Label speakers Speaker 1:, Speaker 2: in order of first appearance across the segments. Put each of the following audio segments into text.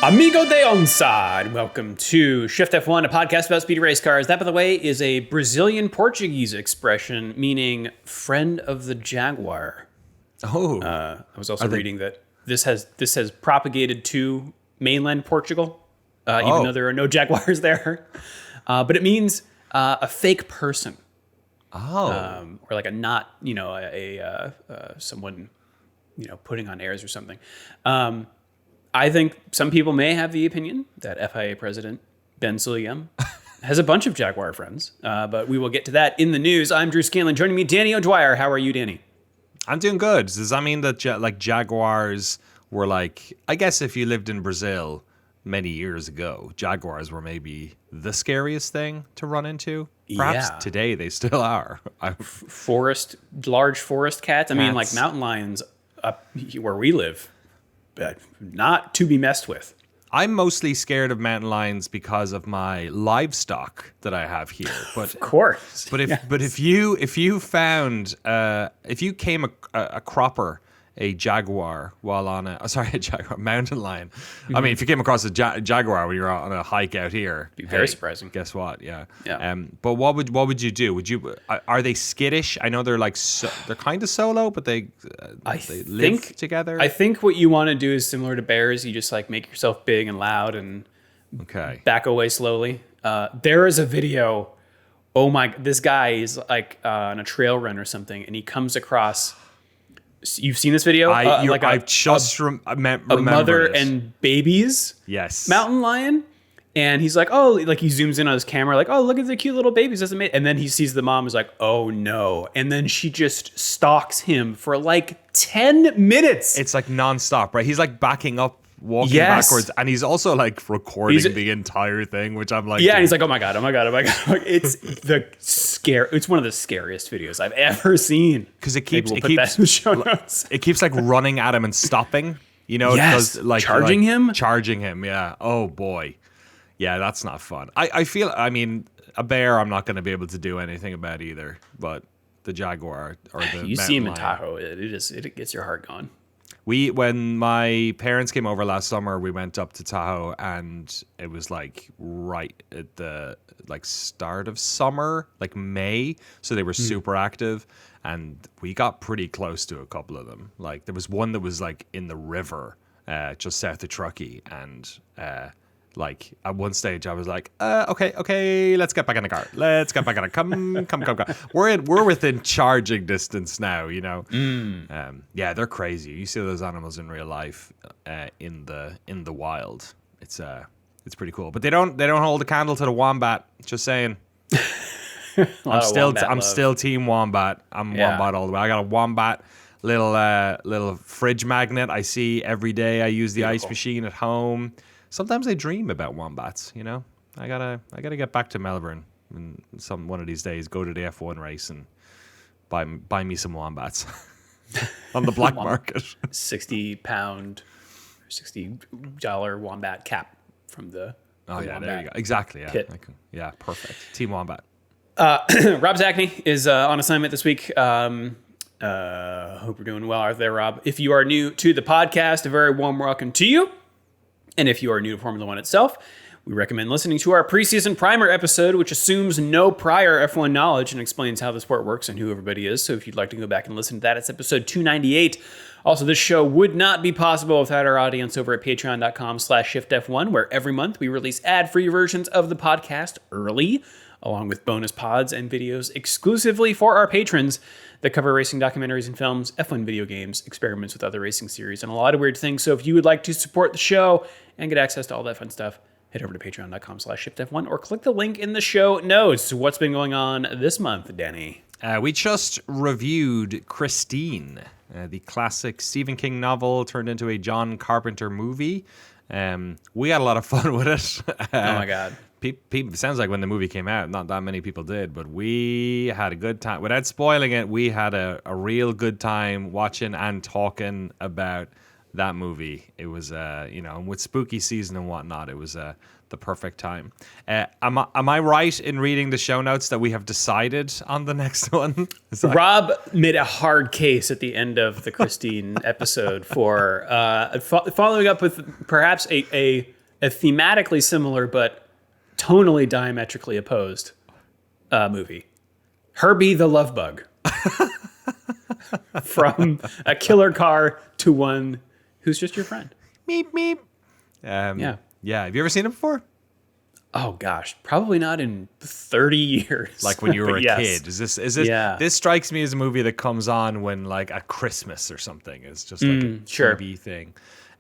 Speaker 1: Amigo de onça, and welcome to Shift+F1, a podcast about speedy race cars. That, by the way, is a Brazilian Portuguese expression meaning friend of the Jaguar.
Speaker 2: Oh,
Speaker 1: I was also reading that this has propagated to mainland Portugal, even though there are no Jaguars there. But it means a fake person. Or like a not, someone, putting on airs or something. I think some people may have the opinion that FIA President Ben Sulayem has a bunch of Jaguar friends, but we will get to that in the news. I'm Drew Scanlon. Joining me, Danny O'Dwyer. How are you, Danny?
Speaker 2: I'm doing good. Does that mean that Jaguars were like, I guess if you lived in Brazil many years ago, Jaguars were maybe the scariest thing to run into? Perhaps today they still are.
Speaker 1: Large forest cats. I mean, like mountain lions up where we live. But not to be messed with.
Speaker 2: I'm mostly scared of mountain lions because of my livestock that I have here. But
Speaker 1: of course.
Speaker 2: But if you found if you came a cropper a jaguar while on a mountain lion. Mm-hmm. I mean, if you came across a jaguar when you're on a hike out here,
Speaker 1: be very surprising.
Speaker 2: Guess what? Yeah. But what would you do? Are they skittish? I know they're like they're kind of solo, but they live together.
Speaker 1: I think what you want to do is similar to bears. You just like make yourself big and loud and back away slowly. There is a video. Oh my! This guy is like on a trail run or something, and he comes across. You've seen this video?
Speaker 2: I've just remember
Speaker 1: a mother
Speaker 2: this.
Speaker 1: And babies.
Speaker 2: Yes.
Speaker 1: Mountain lion. And he's like, oh, like he zooms in on his camera, like, oh, look at the cute little babies. That's amazing. And then he sees the mom is like, oh no. And then she just stalks him for like 10 minutes.
Speaker 2: It's like nonstop, right? He's like backing up, walking backwards. And he's also like recording the entire thing, which I'm like,
Speaker 1: and he's like, oh my God. It's it's one of the scariest videos I've ever seen.
Speaker 2: Because it keeps like running at him and stopping. You know, it does, like
Speaker 1: charging him.
Speaker 2: Yeah. Oh boy. Yeah, that's not fun. I mean, a bear I'm not going to be able to do anything about either, but the jaguar or the
Speaker 1: you see him in Tahoe, it gets your heart going.
Speaker 2: When my parents came over last summer, we went up to Tahoe, and it was like right at the start of summer, like May, so they were super active, and we got pretty close to a couple of them. Like there was one that was like in the river, just south of Truckee, and like at one stage I was like, okay, let's get back in the car. Come. We're within charging distance now, you know. Yeah, they're crazy. You see those animals in real life, in the wild. It's pretty cool. But they don't hold a candle to the wombat. Just saying. I'm still team wombat. I'm wombat all the way. I got a wombat little fridge magnet I see every day. I use the ice machine at home. Sometimes I dream about wombats, you know. I gotta get back to Melbourne and one of these days go to the F1 race and buy me some wombats on the black market.
Speaker 1: $60 wombat cap from the
Speaker 2: there you go. Exactly. Yeah.
Speaker 1: Pit.
Speaker 2: Yeah, perfect. Team Wombat.
Speaker 1: Rob Zachney is on assignment this week. Hope you're doing well out there, Rob. If you are new to the podcast, a very warm welcome to you. And if you are new to Formula One itself, we recommend listening to our preseason primer episode, which assumes no prior F1 knowledge and explains how the sport works and who everybody is. So if you'd like to go back and listen to that, it's episode 298. Also, this show would not be possible without our audience over at patreon.com/shiftf1, where every month we release ad-free versions of the podcast early, along with bonus pods and videos exclusively for our patrons that cover racing documentaries and films, F1 video games, experiments with other racing series, and a lot of weird things. So if you would like to support the show and get access to all that fun stuff, head over to patreon.com/shiftf1 or click the link in the show notes. What's been going on this month, Danny?
Speaker 2: We just reviewed Christine, the classic Stephen King novel turned into a John Carpenter movie. We had a lot of fun with it.
Speaker 1: Oh my God.
Speaker 2: It sounds like when the movie came out, not that many people did, but we had a good time. Without spoiling it, we had a real good time watching and talking about that movie. It was, and with spooky season and whatnot, it was the perfect time. Am I right in reading the show notes that we have decided on the next one?
Speaker 1: Rob made a hard case at the end of the Christine episode for following up with perhaps a thematically similar but tonally diametrically opposed movie. Herbie the Love Bug. From a killer car to one who's just your friend.
Speaker 2: Meep, meep. Yeah. Have you ever seen it before?
Speaker 1: Oh gosh, probably not in 30 years.
Speaker 2: Like when you were a
Speaker 1: Yes.
Speaker 2: kid. Is this? Yeah. This strikes me as a movie that comes on when like at Christmas or something. It's just like a TV thing.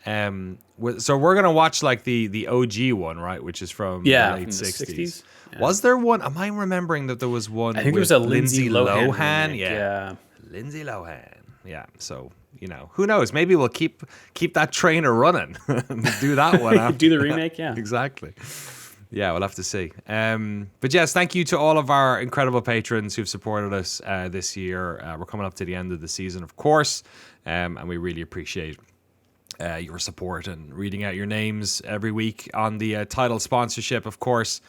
Speaker 2: So we're gonna watch like the OG one, right? Which is from the late 60s. Yeah. Was there one? Am I remembering that there was one?
Speaker 1: I think there was a Lindsay Lohan.
Speaker 2: Lohan. Yeah. Lindsay Lohan. Yeah. So who knows? Maybe we'll keep that trainer running. Do that one. After.
Speaker 1: Do the remake. Yeah.
Speaker 2: Exactly. Yeah, we'll have to see. But yes, thank you to all of our incredible patrons who've supported us this year. We're coming up to the end of the season, of course, and we really appreciate your support and reading out your names every week on the title sponsorship, of course,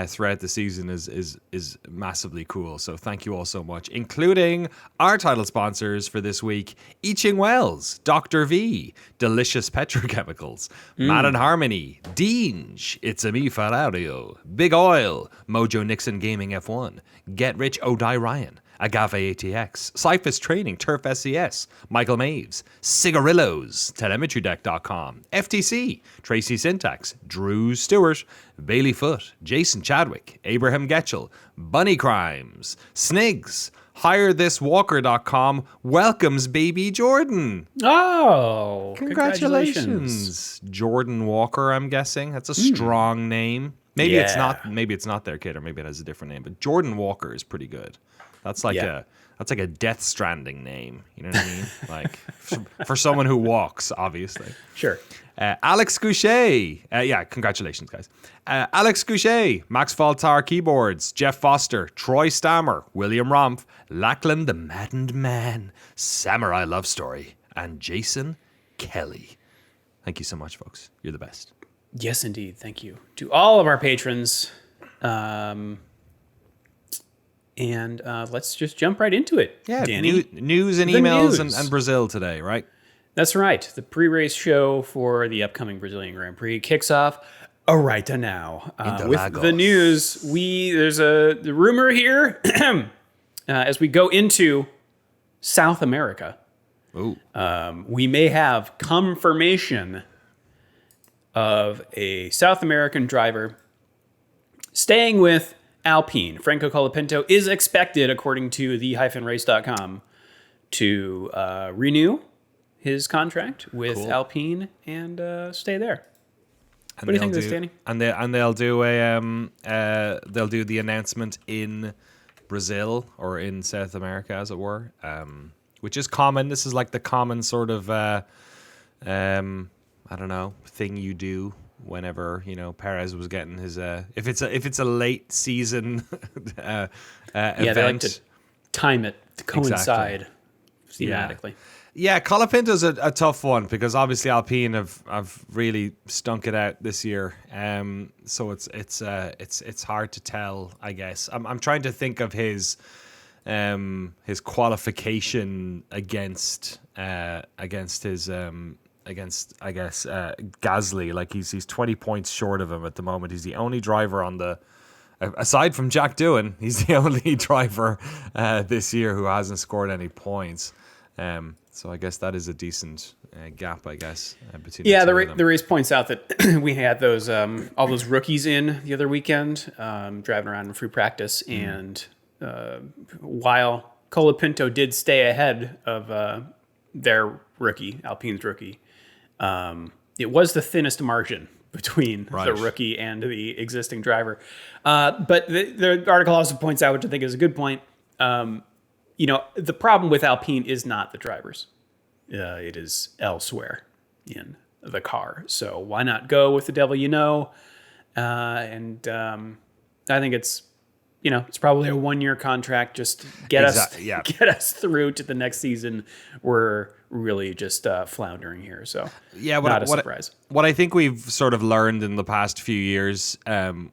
Speaker 2: throughout the season is massively cool. So thank you all so much, including our title sponsors for this week: Eaching Wells, Dr. V, Delicious Petrochemicals, Matt and Harmony, Deange, It's a Me Fat Audio, Big Oil, Mojo Nixon Gaming F1, Get Rich O'Die Ryan, Agave ATX, Cyphus Training, Turf SCS, Michael Maves, Cigarillos, TelemetryDeck.com, FTC, Tracy Syntax, Drew Stewart, Bailey Foot, Jason Chadwick, Abraham Getchell, Bunny Crimes, Snigs, HireThisWalker.com welcomes baby Jordan.
Speaker 1: Oh,
Speaker 2: congratulations. Jordan Walker, I'm guessing. That's a strong name. Maybe it's not. Maybe it's not their kid, or maybe it has a different name. But Jordan Walker is pretty good. That's like a Death Stranding name. You know what I mean? Like for someone who walks, obviously.
Speaker 1: Sure.
Speaker 2: Alex Goucher. Congratulations, guys. Alex Goucher, Max Faltar Keyboards, Jeff Foster, Troy Stammer, William Romph, Lachlan the Maddened Man, Samurai Love Story, and Jason Kelly. Thank you so much, folks. You're the best.
Speaker 1: Yes, indeed. Thank you to all of our patrons. And let's just jump right into it.
Speaker 2: Yeah,
Speaker 1: Danny.
Speaker 2: News and emails and Brazil today, right?
Speaker 1: That's right. The pre-race show for the upcoming Brazilian Grand Prix kicks off right now. With the news, there's the rumor here as we go into South America. We may have confirmation of a South American driver staying with Alpine. Franco Colapinto is expected, according to the-race.com, to renew his contract with Alpine and stay there. What do you think of this, Danny?
Speaker 2: And they'll do they'll do the announcement in Brazil or in South America, as it were, which is common. This is like the common sort of I don't know, thing you do whenever Perez was getting his if it's a late season event.
Speaker 1: They like to time it to coincide thematically.
Speaker 2: Yeah, Colapinto's a tough one because obviously Alpine have really stunk it out this year. So it's hard to tell, I guess. I'm trying to think of his qualification against his against, I guess, Gasly. Like he's 20 points short of him at the moment. He's the only driver on the, aside from Jack Doohan, he's the only driver this year who hasn't scored any points. So I guess that is a decent gap, I guess, between the two of them.
Speaker 1: The race points out that we had those all those rookies in the other weekend, driving around in free practice, and while Colapinto did stay ahead of their rookie, Alpine's rookie, it was the thinnest margin between the rookie and the existing driver. But the article also points out, which I think is a good point, the problem with Alpine is not the drivers. It is elsewhere in the car. So why not go with the devil you know? And I think it's probably a 1-year contract. Just get us through to the next season. We're really just floundering here. So
Speaker 2: Yeah,
Speaker 1: not a surprise.
Speaker 2: What I think we've sort of learned in the past few years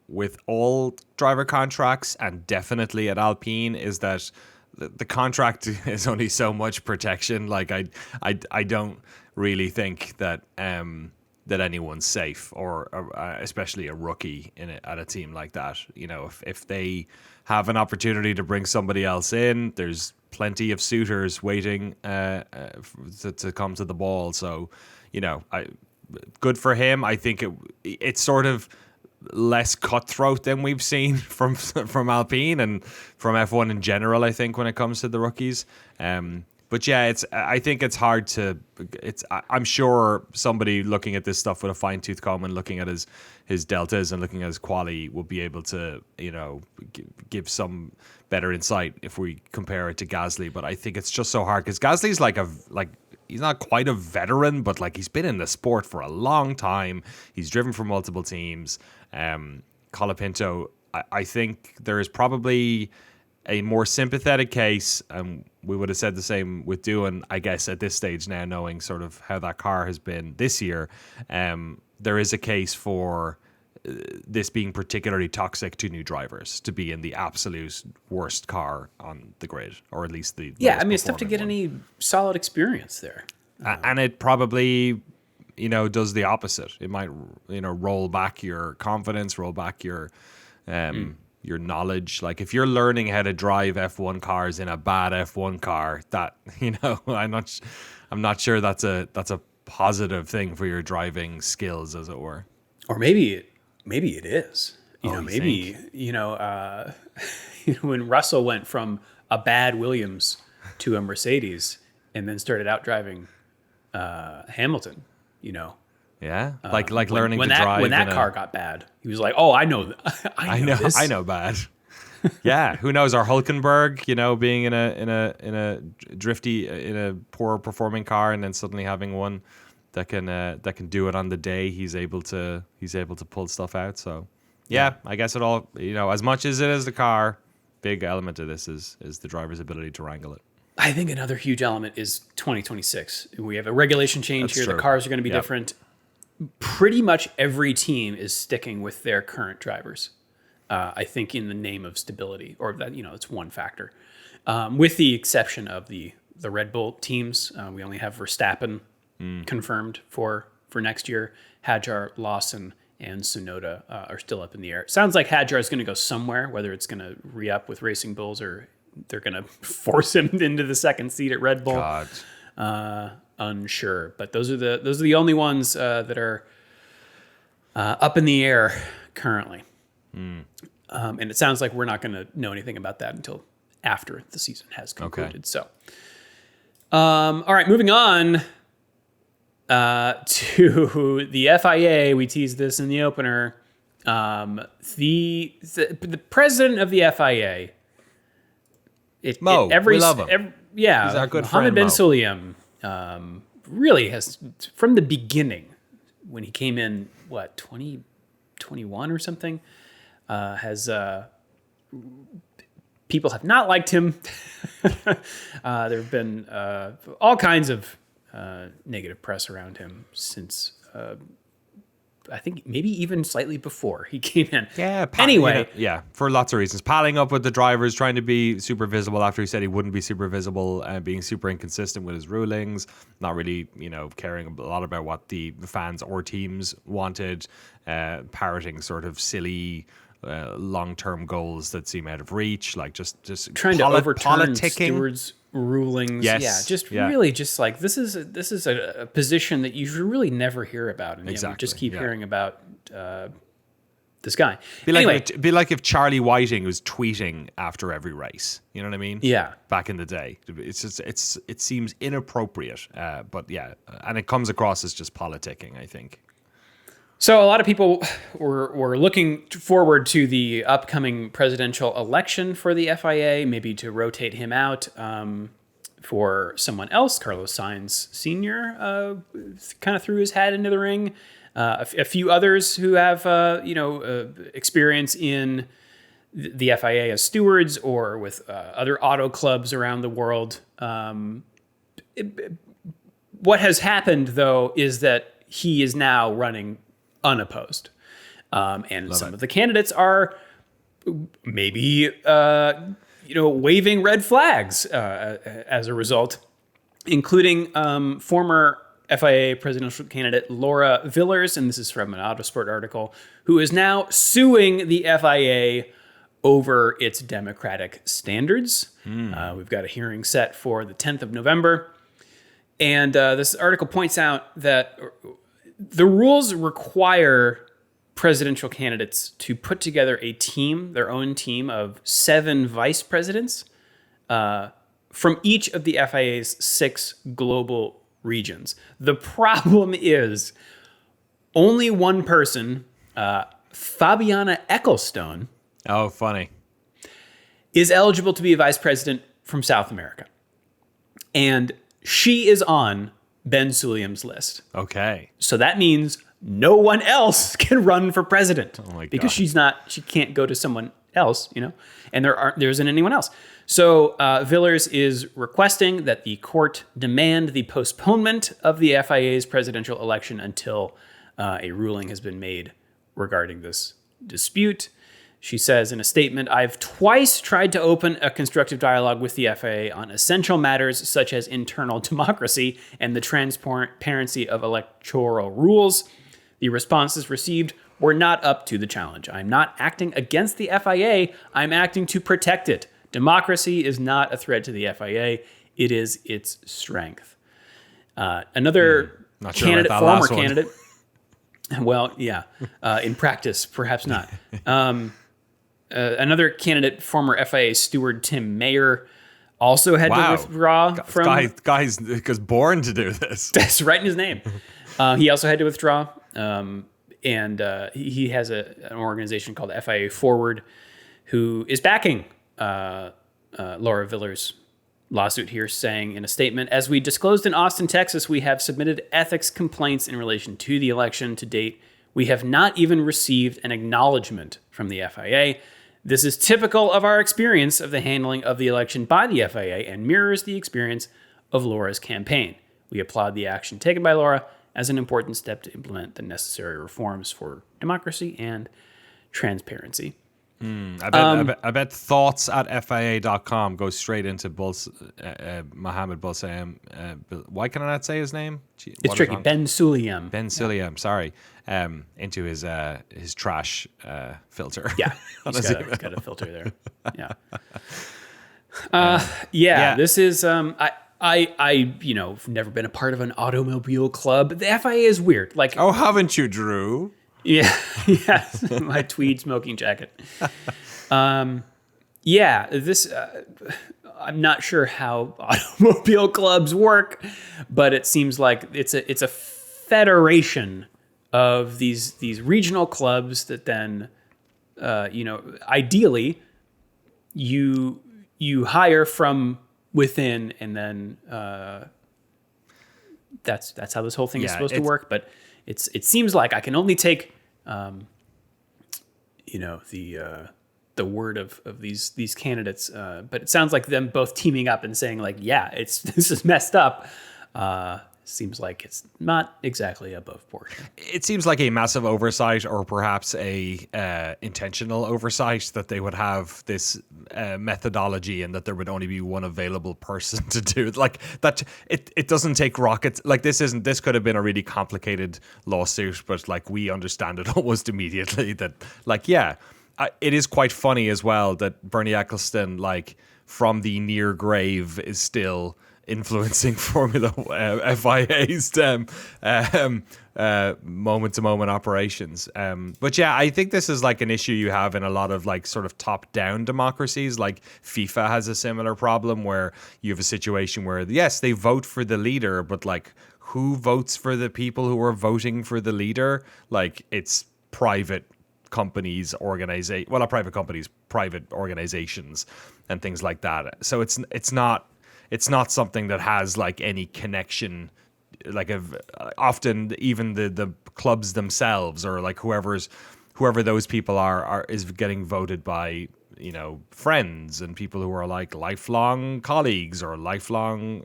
Speaker 2: with all driver contracts, and definitely at Alpine, is that the contract is only so much protection. Like I don't really think that that anyone's safe, or especially a rookie at a team like that. You know, if they have an opportunity to bring somebody else in, there's plenty of suitors waiting to come to the ball. So, you know, good for him. I think it's sort of less cutthroat than we've seen from Alpine and from F1 in general, I think, when it comes to the rookies. But yeah, I think it's hard to. I'm sure somebody looking at this stuff with a fine tooth comb and looking at his deltas and looking at his quali will be able to, you know, give some better insight if we compare it to Gasly. But I think it's just so hard because Gasly's like he's not quite a veteran, but like he's been in the sport for a long time. He's driven for multiple teams. Colapinto, I think there is probably a more sympathetic case, and we would have said the same with Doohan, I guess, at this stage now, knowing sort of how that car has been this year. There is a case for this being particularly toxic to new drivers, to be in the absolute worst car on the grid, or at least the
Speaker 1: I mean, it's tough to get any solid experience there.
Speaker 2: And it probably, you know, does the opposite. It might, you know, roll back your confidence, roll back your knowledge. Like if you're learning how to drive F1 cars in a bad F1 car, that, you know, I'm not sure that's a positive thing for your driving skills, as it were.
Speaker 1: Or maybe it is. You know, maybe
Speaker 2: think?
Speaker 1: you know, when Russell went from a bad Williams to a Mercedes and then started out driving Hamilton, you know.
Speaker 2: Yeah, like learning to drive
Speaker 1: when that car got bad. He was like, "Oh, I know this.
Speaker 2: I know bad." Yeah, who knows? Our Hulkenberg, you know, being in a drifty, in a poor performing car, and then suddenly having one that can do it on the day he's able to pull stuff out. So yeah, I guess it all, you know, as much as it is the car, big element of this is the driver's ability to wrangle it.
Speaker 1: I think another huge element is 2026. We have a regulation change
Speaker 2: That's
Speaker 1: here.
Speaker 2: true.
Speaker 1: The cars are going to be different. Pretty much every team is sticking with their current drivers. I think in the name of stability, or that, you know, it's one factor. With the exception of the Red Bull teams, we only have Verstappen confirmed for next year. Hadjar, Lawson, and Tsunoda are still up in the air. It sounds like Hadjar is going to go somewhere, whether it's going to re-up with Racing Bulls or they're going to force him into the second seat at Red Bull.
Speaker 2: God.
Speaker 1: Unsure, but those are the only ones that are up in the air currently. And it sounds like we're not going to know anything about that until after the season has concluded. Okay. So, all right, moving on to the FIA. We teased this in the opener. The president of the FIA. We love him. He's
Speaker 2: our good
Speaker 1: Mohammed
Speaker 2: friend,
Speaker 1: bin Sulayem. Really has, from the beginning, when he came in, 2021 or something, people have not liked him. There have been all kinds of negative press around him since, I think maybe even slightly before he came in.
Speaker 2: Yeah.
Speaker 1: Anyway.
Speaker 2: For lots of reasons. Palling up with the drivers, trying to be super visible after he said he wouldn't be super visible, and being super inconsistent with his rulings, not really, you know, caring a lot about what the fans or teams wanted, parroting sort of silly long-term goals that seem out of reach, like just
Speaker 1: trying to overturn stewards' rulings.
Speaker 2: Yes.
Speaker 1: Really just like this is a position that you should really never hear about, and
Speaker 2: exactly.
Speaker 1: we just keep hearing about this guy.
Speaker 2: Be like if Charlie Whiting was tweeting after every race. You know what I mean?
Speaker 1: Yeah.
Speaker 2: Back in the day, it's just it seems inappropriate, but yeah, and it comes across as just politicking, I think.
Speaker 1: So a lot of people were looking forward to the upcoming presidential election for the FIA, maybe to rotate him out for someone else. Carlos Sainz Sr. Kind of threw his hat into the ring. A few others who have experience in the FIA as stewards or with other auto clubs around the world. what has happened, though, is that he is now running unopposed. And some of the candidates are maybe, waving red flags as a result, including former FIA presidential candidate Laura Villers, and this is from an Autosport article, who is now suing the FIA over its democratic standards. We've got a hearing set for the 10th of November. And this article points out that the rules require presidential candidates to put together a team, their own team of 7 vice presidents from each of the FIA's 6 global regions. The problem is only one person, Fabiana Ecclestone,
Speaker 2: Oh, funny.
Speaker 1: is eligible to be a vice president from South America. And she is on Ben Sulayem's list.
Speaker 2: Okay.
Speaker 1: So that means no one else can run for president.
Speaker 2: Oh my God.
Speaker 1: Because she can't go to someone else, and there isn't anyone else. So Villers is requesting that the court demand the postponement of the FIA's presidential election until a ruling has been made regarding this dispute. She says in a statement, "I've twice tried to open a constructive dialogue with the FIA on essential matters such as internal democracy and the transparency of electoral rules. The responses received were not up to the challenge. I'm not acting against the FIA. I'm acting to protect it. Democracy is not a threat to the FIA. It is its strength." Another
Speaker 2: Not sure
Speaker 1: candidate,
Speaker 2: about that
Speaker 1: former
Speaker 2: last one.
Speaker 1: candidate. Well, yeah. In practice, perhaps not. Another candidate, former FIA steward Tim Mayer, also had to withdraw from.
Speaker 2: Guy's because born to do this.
Speaker 1: That's right in his name. He also had to withdraw. And he has an organization called FIA Forward, who is backing Laura Villers' lawsuit here, saying in a statement, "As we disclosed in Austin, Texas, we have submitted ethics complaints in relation to the election. To date, we have not even received an acknowledgement from the FIA. This is typical of our experience of the handling of the election by the FIA and mirrors the experience of Laura's campaign. We applaud the action taken by Laura as an important step to implement the necessary reforms for democracy and transparency."
Speaker 2: I bet thoughts at FIA.com go straight into Mohammed Bulsayem. Why can I not say his name?
Speaker 1: It's tricky. Ben Sulayem.
Speaker 2: Ben Sulayem, sorry. Into his trash filter.
Speaker 1: Yeah, he's got a filter there. Yeah. This is I've never been a part of an automobile club. The FIA is weird. Like,
Speaker 2: oh, haven't you, Drew?
Speaker 1: Yeah, my tweed smoking jacket. This I'm not sure how automobile clubs work, but it seems like it's a federation of these regional clubs that then ideally you hire from within, and then that's how this whole thing is supposed to work. But it seems like I can only take the word of these candidates, but it sounds like them both teaming up and saying like, this is messed up. Seems like it's not exactly above board.
Speaker 2: It seems like a massive oversight, or perhaps a intentional oversight, that they would have this methodology and that there would only be one available person to do it. Like that. It doesn't take rockets. Like this could have been a really complicated lawsuit, but like we understand it almost immediately. That like it is quite funny as well that Bernie Ecclestone, like from the near grave, is still influencing Formula FIA's moment-to-moment operations. But I think this is like an issue you have in a lot of like sort of top-down democracies. Like FIFA has a similar problem where you have a situation where, yes, they vote for the leader, but like who votes for the people who are voting for the leader? Like it's private companies, not private companies, private organizations and things like that. So it's not something that has like any connection, like often even the clubs themselves, or like whoever those people are is getting voted by friends and people who are like lifelong colleagues or lifelong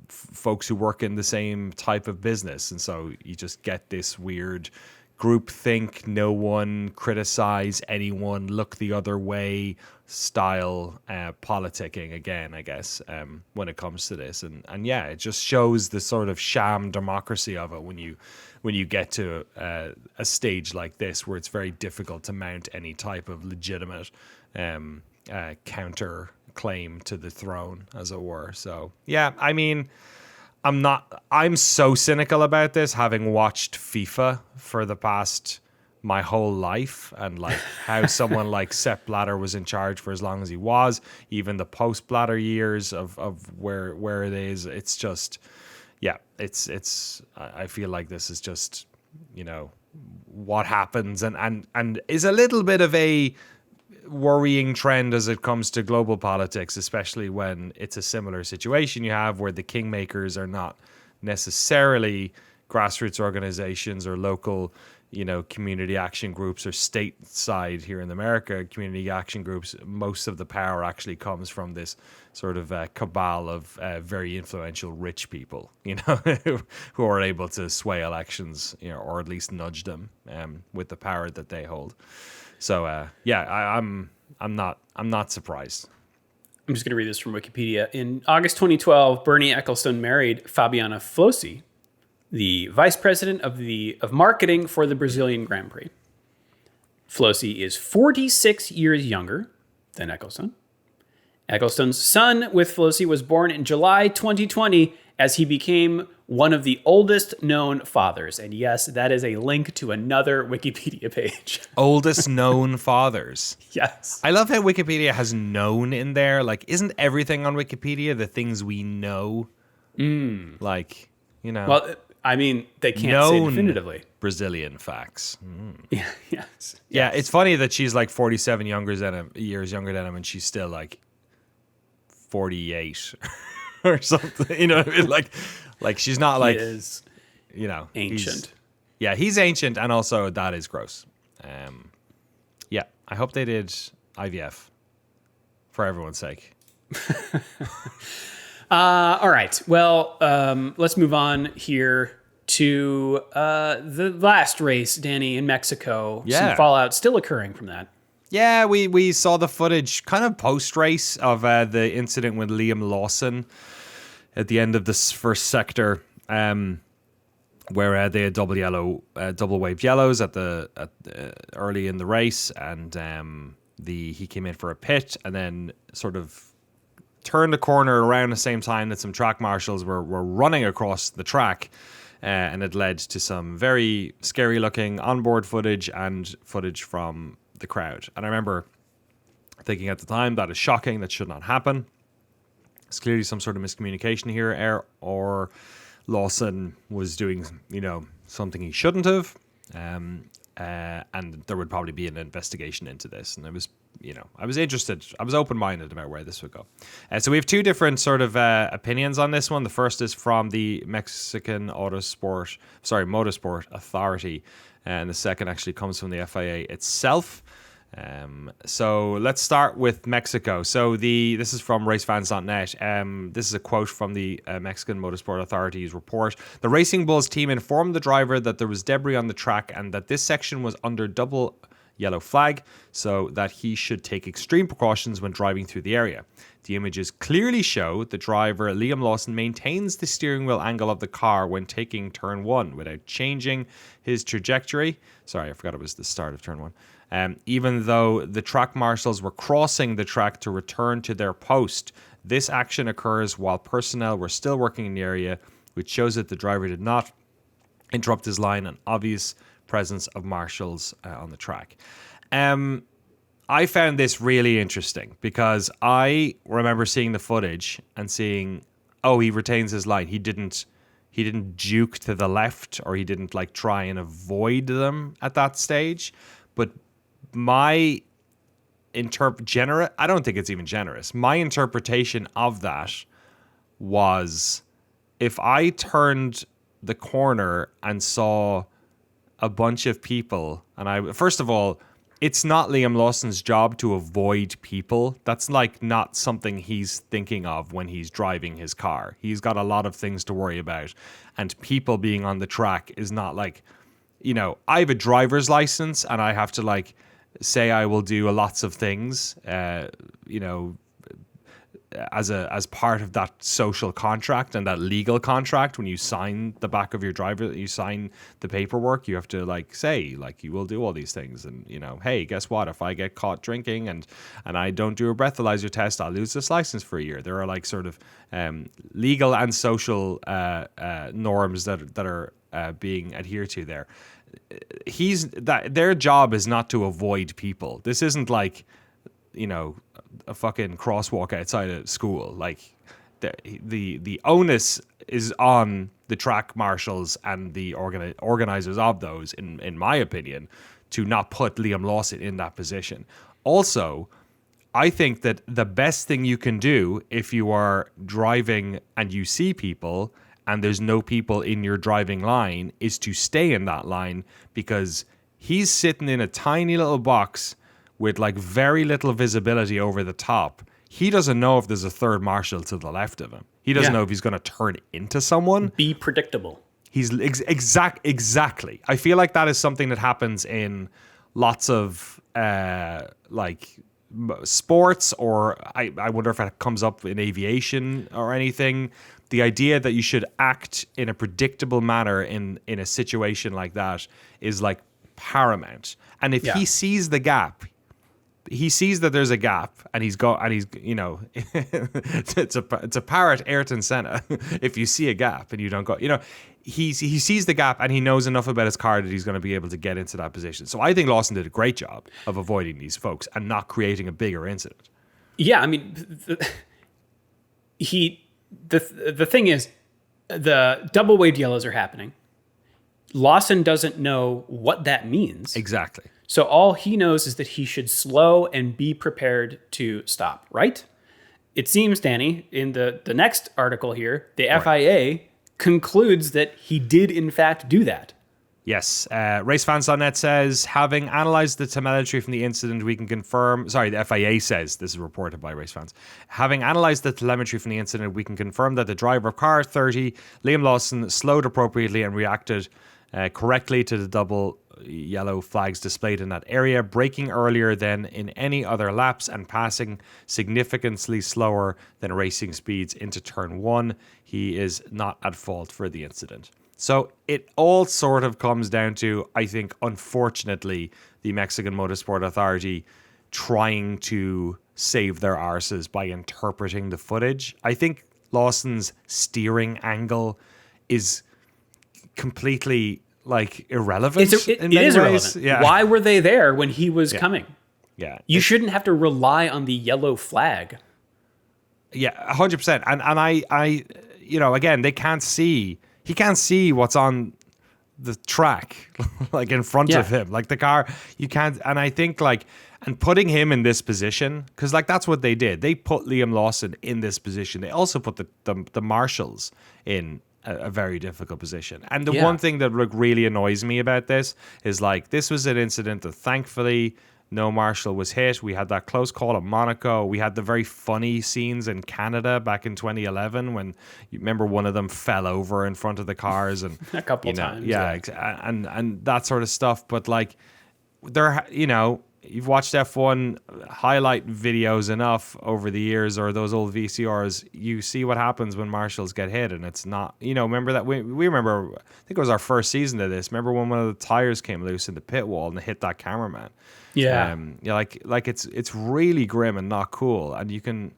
Speaker 2: folks who work in the same type of business. And so you just get this weird groupthink, no one criticize anyone, look the other way style politicking again, I guess, when it comes to this. And yeah, it just shows the sort of sham democracy of it when you get to a stage like this where it's very difficult to mount any type of legitimate counter claim to the throne, as it were. So yeah, I mean, I'm so cynical about this, having watched FIFA for the past my whole life, and like how someone like Sepp Blatter was in charge for as long as he was, even the post Blatter years of where it is. It's just, yeah, it's I feel like this is just, you know, what happens and is a little bit of a worrying trend as it comes to global politics, especially when it's a similar situation you have where the kingmakers are not necessarily grassroots organizations or local, you know, community action groups, or stateside here in America, community action groups. Most of the power actually comes from this sort of cabal of very influential rich people, you know, who are able to sway elections, you know, or at least nudge them with the power that they hold. So yeah, I'm not surprised.
Speaker 1: I'm just going to read this from Wikipedia. In August 2012, Bernie Ecclestone married Fabiana Flossi, the vice president of marketing for the Brazilian Grand Prix. Flossi is 46 years younger than Ecclestone. Ecclestone's son with Flossi was born in July 2020 as he became one of the oldest known fathers. And yes, that is a link to another Wikipedia page.
Speaker 2: Oldest known fathers.
Speaker 1: Yes.
Speaker 2: I love how Wikipedia has known in there. Like, isn't everything on Wikipedia the things we know? Like, you know.
Speaker 1: Well, I mean, they can't say definitively.
Speaker 2: Brazilian facts.
Speaker 1: Yeah, yes.
Speaker 2: Yeah, it's funny that she's like 47 years younger than him, and she's still like 48 or something. You know what I mean? Like she's not like,
Speaker 1: he is,
Speaker 2: you know,
Speaker 1: ancient.
Speaker 2: He's ancient, and also that is gross. Yeah, I hope they did IVF for everyone's sake.
Speaker 1: All right. Well, let's move on here to the last race, Danny, in Mexico.
Speaker 2: Yeah.
Speaker 1: Some fallout still occurring from that.
Speaker 2: Yeah, we saw the footage kind of post-race of the incident with Liam Lawson at the end of this first sector, where they had double waved yellows at early in the race, and he came in for a pit and then sort of turned the corner around the same time that some track marshals were running across the track, and it led to some very scary looking onboard footage and footage from the crowd. And I remember thinking at the time, that is shocking, that should not happen. It's clearly some sort of miscommunication here, or Lawson was doing, you know, something he shouldn't have, and there would probably be an investigation into this. And it was, you know, I was interested, I was open-minded about where this would go. So we have two different sort of opinions on this one. The first is from the Mexican Motorsport Authority, and the second actually comes from the FIA itself. So let's start with Mexico. So this is from racefans.net. This is a quote from the Mexican Motorsport Authority's report. The Racing Bulls team informed the driver that there was debris on the track and that this section was under double yellow flag, so that he should take extreme precautions when driving through the area. The images clearly show the driver, Liam Lawson, maintains the steering wheel angle of the car when taking turn 1 without changing his trajectory. Sorry, I forgot it was the start of turn 1. Even though the track marshals were crossing the track to return to their post. This action occurs while personnel were still working in the area, which shows that the driver did not interrupt his line, an obvious presence of marshals on the track. I found this really interesting because I remember seeing the footage and seeing, oh, he retains his line. He didn't juke to the left, or he didn't like try and avoid them at that stage. But my I don't think it's even generous. My interpretation of that was, if I turned the corner and saw a bunch of people, and first of all, it's not Liam Lawson's job to avoid people. That's like not something he's thinking of when he's driving his car. He's got a lot of things to worry about. And people being on the track is not like, I have a driver's license and I have to like say I will do lots of things, as part of that social contract and that legal contract. When you sign the back of your driver, you sign the paperwork, you have to like say like you will do all these things. And hey, guess what, if I get caught drinking and I don't do a breathalyzer test, I'll lose this license for a year. There are like sort of legal and social norms that are being adhered to there. Their job is not to avoid people. This isn't like a fucking crosswalk outside of school. Like the onus is on the track marshals and the organizers of those, in my opinion, to not put Liam Lawson in that position. Also, I think that the best thing you can do if you are driving and you see people and there's no people in your driving line is to stay in that line, because he's sitting in a tiny little box with like very little visibility over the top. He doesn't know if there's a third marshal to the left of him. He doesn't know if he's going to turn into someone.
Speaker 1: Be predictable.
Speaker 2: He's exactly. I feel like that is something that happens in lots of like sports, or I wonder if it comes up in aviation or anything. The idea that you should act in a predictable manner in a situation like that is like paramount. And if he sees the gap, he sees that there's a gap, and it's a parrot Ayrton Senna. If you see a gap and you don't go, he sees the gap and he knows enough about his car that he's going to be able to get into that position. So I think Lawson did a great job of avoiding these folks and not creating a bigger incident.
Speaker 1: Yeah, I mean, the thing is, the double waved yellows are happening. Lawson doesn't know what that means.
Speaker 2: Exactly.
Speaker 1: So all he knows is that he should slow and be prepared to stop, right? It seems, Danny, in the next article here, the FIA concludes that he did in fact do that.
Speaker 2: Yes. RaceFans.net says, having analysed the telemetry from the incident, we can confirm... Sorry, the FIA says, this is reported by RaceFans. Having analysed the telemetry from the incident, we can confirm that the driver of car 30, Liam Lawson, slowed appropriately and reacted correctly to the double yellow flags displayed in that area, braking earlier than in any other laps and passing significantly slower than racing speeds into turn 1. He is not at fault for the incident. So it all sort of comes down to, I think, unfortunately, the Mexican Motorsport Authority trying to save their arses by interpreting the footage. I think Lawson's steering angle is completely like irrelevant.
Speaker 1: It is irrelevant. Yeah. Why were they there when he was coming?
Speaker 2: Yeah.
Speaker 1: You shouldn't have to rely on the yellow flag.
Speaker 2: Yeah, 100%. And I again, they can't see. He can't see what's on the track, like in front of him, like the car. You can't. And I think and putting him in this position, because like that's what they did. They put Liam Lawson in this position. They also put the marshals in a very difficult position. And the one thing that really annoys me about this is like, this was an incident that thankfully no marshal was hit. We had that close call at Monaco. We had the very funny scenes in Canada back in 2011 when, you remember, one of them fell over in front of the cars and
Speaker 1: a couple times.
Speaker 2: Yeah, and that sort of stuff. But like, you've watched F1 highlight videos enough over the years, or those old VCRs, you see what happens when marshals get hit, and it's not, remember that we remember, I think it was our first season of this. Remember when one of the tires came loose in the pit wall and hit that cameraman?
Speaker 1: Yeah.
Speaker 2: Like it's really grim and not cool. And you can,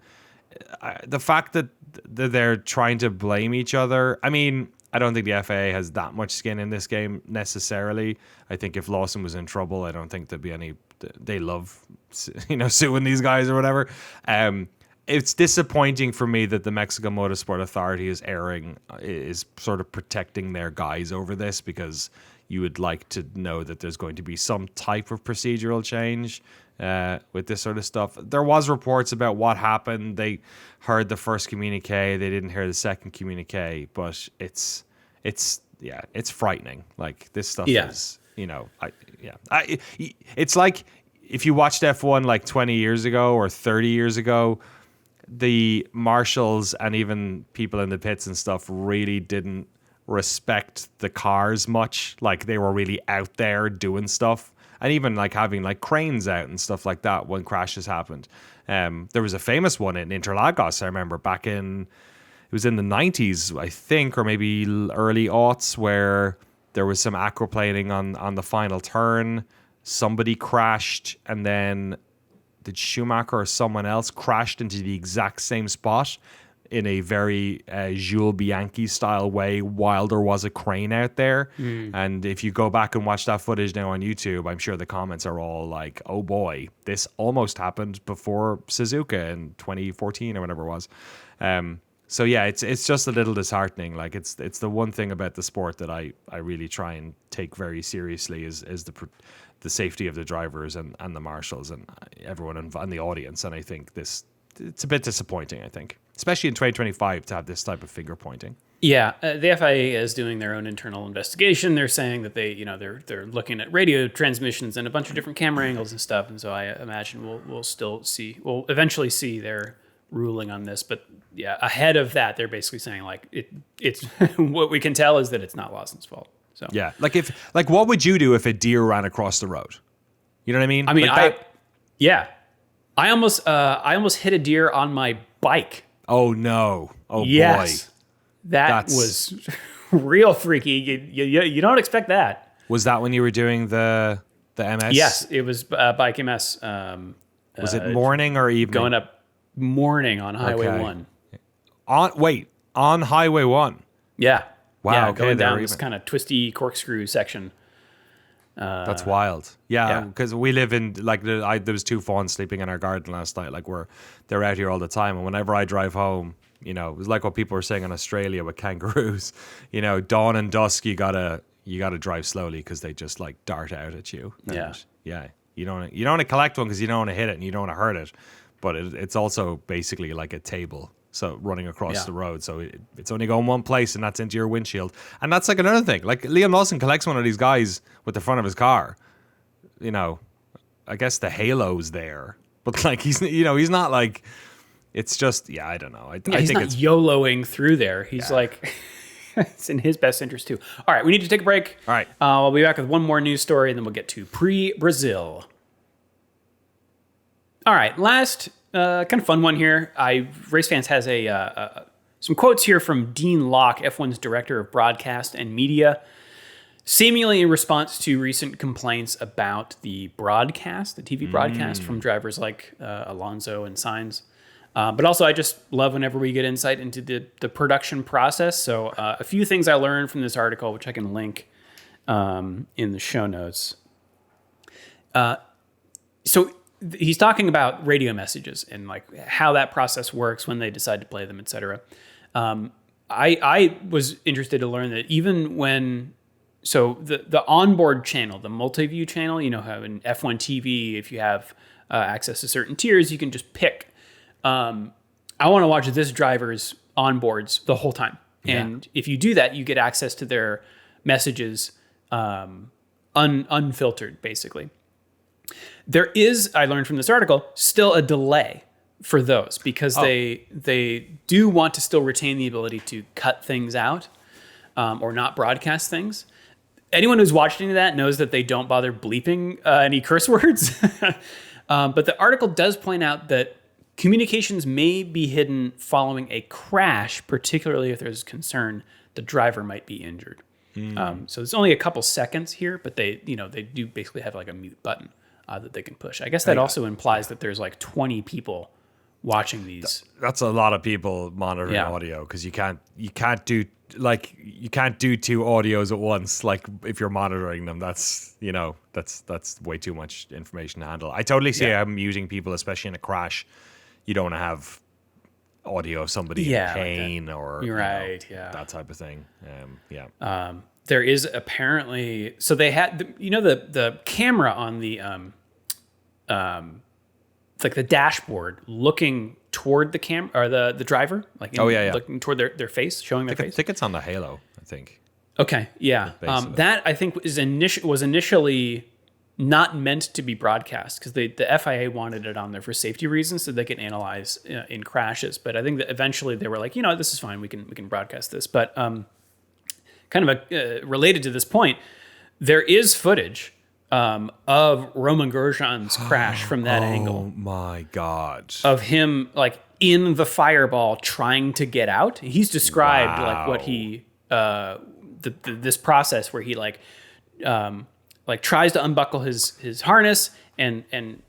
Speaker 2: the fact that they're trying to blame each other. I mean, I don't think the FAA has that much skin in this game necessarily. I think if Lawson was in trouble, I don't think there'd be any. They love, suing these guys or whatever. It's disappointing for me that the Mexican Motorsport Authority is sort of protecting their guys over this, because you would like to know that there's going to be some type of procedural change with this sort of stuff. There was reports about what happened. They heard the first communique. They didn't hear the second communique, but it's frightening. Like, this stuff is, it's like if you watched F1 like 20 years ago or 30 years ago, the marshals and even people in the pits and stuff really didn't respect the cars much. Like they were really out there doing stuff, and even like having like cranes out and stuff like that when crashes happened. There was a famous one in Interlagos, I remember, back in, it was in the 90s, I think, or maybe early aughts, where there was some aquaplaning on the final turn. Somebody crashed, and then did Schumacher or someone else crashed into the exact same spot in a very Jules Bianchi style way while there was a crane out there. And if you go back and watch that footage now on YouTube, I'm sure the comments are all like, oh boy, this almost happened before Suzuka in 2014 or whatever it was. So yeah, it's just a little disheartening. Like it's the one thing about the sport that I really try and take very seriously is the safety of the drivers and the marshals and everyone and the audience. And I think it's a bit disappointing, I think, especially in 2025 to have this type of finger pointing.
Speaker 1: Yeah, the FIA is doing their own internal investigation. They're saying that they're looking at radio transmissions and a bunch of different camera angles and stuff. And so I imagine we'll eventually see their ruling on this. But yeah, ahead of that, they're basically saying like it's what we can tell is that it's not Lawson's fault. So
Speaker 2: yeah, like what would you do if a deer ran across the road? You know what I mean?
Speaker 1: I mean,
Speaker 2: like
Speaker 1: I almost hit a deer on my bike.
Speaker 2: Oh no! Oh
Speaker 1: yes.
Speaker 2: boy,
Speaker 1: that's was real freaky. You don't expect that.
Speaker 2: Was that when you were doing the MS?
Speaker 1: Yes, it was bike MS.
Speaker 2: Was it morning or evening?
Speaker 1: Going up morning on Highway 1.
Speaker 2: On Highway 1?
Speaker 1: Yeah.
Speaker 2: Wow,
Speaker 1: yeah,
Speaker 2: okay,
Speaker 1: going down this kind of twisty corkscrew section.
Speaker 2: That's wild. Yeah, because we live in, like, there was 2 fawns sleeping in our garden last night. Like, they're out here all the time. And whenever I drive home, you know, it was like what people were saying in Australia with kangaroos. You know, dawn and dusk, you gotta drive slowly because they just, like, dart out at you. And yeah. You don't want to collect one because you don't want to hit it and you don't want to hurt it. But it's also basically like a table. So running across the road. So it's only going one place, and that's into your windshield. And that's like another thing. Like Liam Lawson collects one of these guys with the front of his car. You know, I guess the halo's there. But like he's not like, it's just, I don't know. I
Speaker 1: think not it's YOLOing through there. He's like, it's in his best interest too. All right, we need to take a break.
Speaker 2: All right.
Speaker 1: I'll be back with one more news story, and then we'll get to pre-Brazil. All right, last kind of fun one here. RaceFans has some quotes here from Dean Locke, F1's director of broadcast and media, seemingly in response to recent complaints about the broadcast, the TV broadcast from drivers like Alonso and Sainz. But also, I just love whenever we get insight into the production process. So a few things I learned from this article, which I can link in the show notes. So he's talking about radio messages and like how that process works when they decide to play them, etc. I was interested to learn that even when, so the onboard channel, the multi-view channel, you know how in F1 TV, if you have access to certain tiers, you can just pick, I want to watch this driver's onboards the whole time. Yeah. And if you do that, you get access to their messages unfiltered, basically. There is, I learned from this article, still a delay for those because they do want to still retain the ability to cut things out or not broadcast things. Anyone who's watched any of that knows that they don't bother bleeping any curse words. But the article does point out that communications may be hidden following a crash, particularly if there's concern the driver might be injured. So it's only a couple seconds here, but they do basically have like a mute button that they can push. I guess that also implies that there's like 20 people watching these. That's
Speaker 2: a lot of people monitoring audio because you can't do 2 audios at once. Like if you're monitoring them, that's way too much information to handle. I totally see how muting people, especially in a crash. You don't want to have audio of somebody in pain or that type of thing.
Speaker 1: There is apparently, so they had the camera on the like the dashboard looking toward the cam or the driver, like looking toward their face, showing their face.
Speaker 2: I think it's on the halo, I think.
Speaker 1: Okay, yeah. That I think was initially not meant to be broadcast because the FIA wanted it on there for safety reasons so they can analyze in crashes. But I think that eventually they were like, this is fine. We can broadcast this. But kind of related to this point, there is footage of Roman Grosjean's crash from that angle.
Speaker 2: Oh my God.
Speaker 1: Of him like in the fireball trying to get out. He's described like what he this process where he like tries to unbuckle his harness and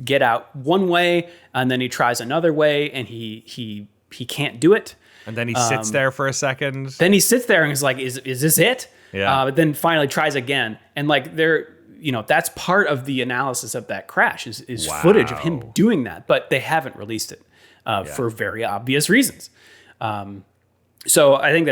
Speaker 1: get out one way, and then he tries another way, and he can't do it.
Speaker 2: And then he sits there for a second.
Speaker 1: Then he sits there and is like, "Is this it?"
Speaker 2: Yeah.
Speaker 1: But then finally tries again, and like that's part of the analysis of that crash is footage of him doing that, but they haven't released it for very obvious reasons. So I think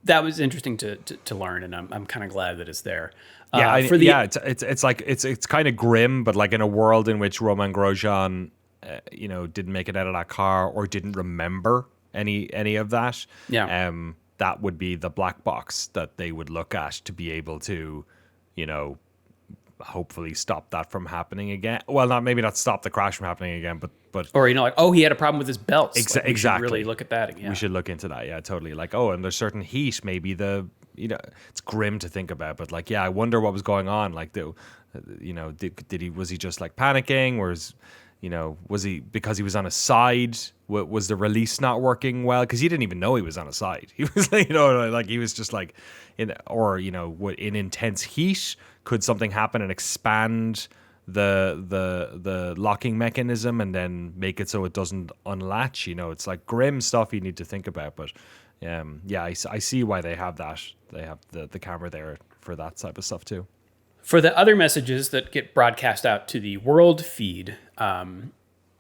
Speaker 1: that was interesting to learn, and I'm kind of glad that it's there.
Speaker 2: It's kind of grim, but like in a world in which Roman Grosjean, didn't make it out of that car or didn't remember any of that.
Speaker 1: Yeah.
Speaker 2: That would be the black box that they would look at to be able to, hopefully stop that from happening again. Well, maybe not stop the crash from happening again, but
Speaker 1: or he had a problem with his belts.
Speaker 2: Exactly.
Speaker 1: We should really look at that again.
Speaker 2: We should look into that. Yeah, totally. Like, and there's certain heat. Maybe it's grim to think about, but like, I wonder what was going on. Like, was he just like panicking, or was he because he was on a side? Was the release not working well? Because he didn't even know he was on a side. He was, like he was just like in intense heat. Could something happen and expand the locking mechanism and then make it so it doesn't unlatch? It's like grim stuff you need to think about. But I see why they have that. They have the camera there for that type of stuff too.
Speaker 1: For the other messages that get broadcast out to the world feed,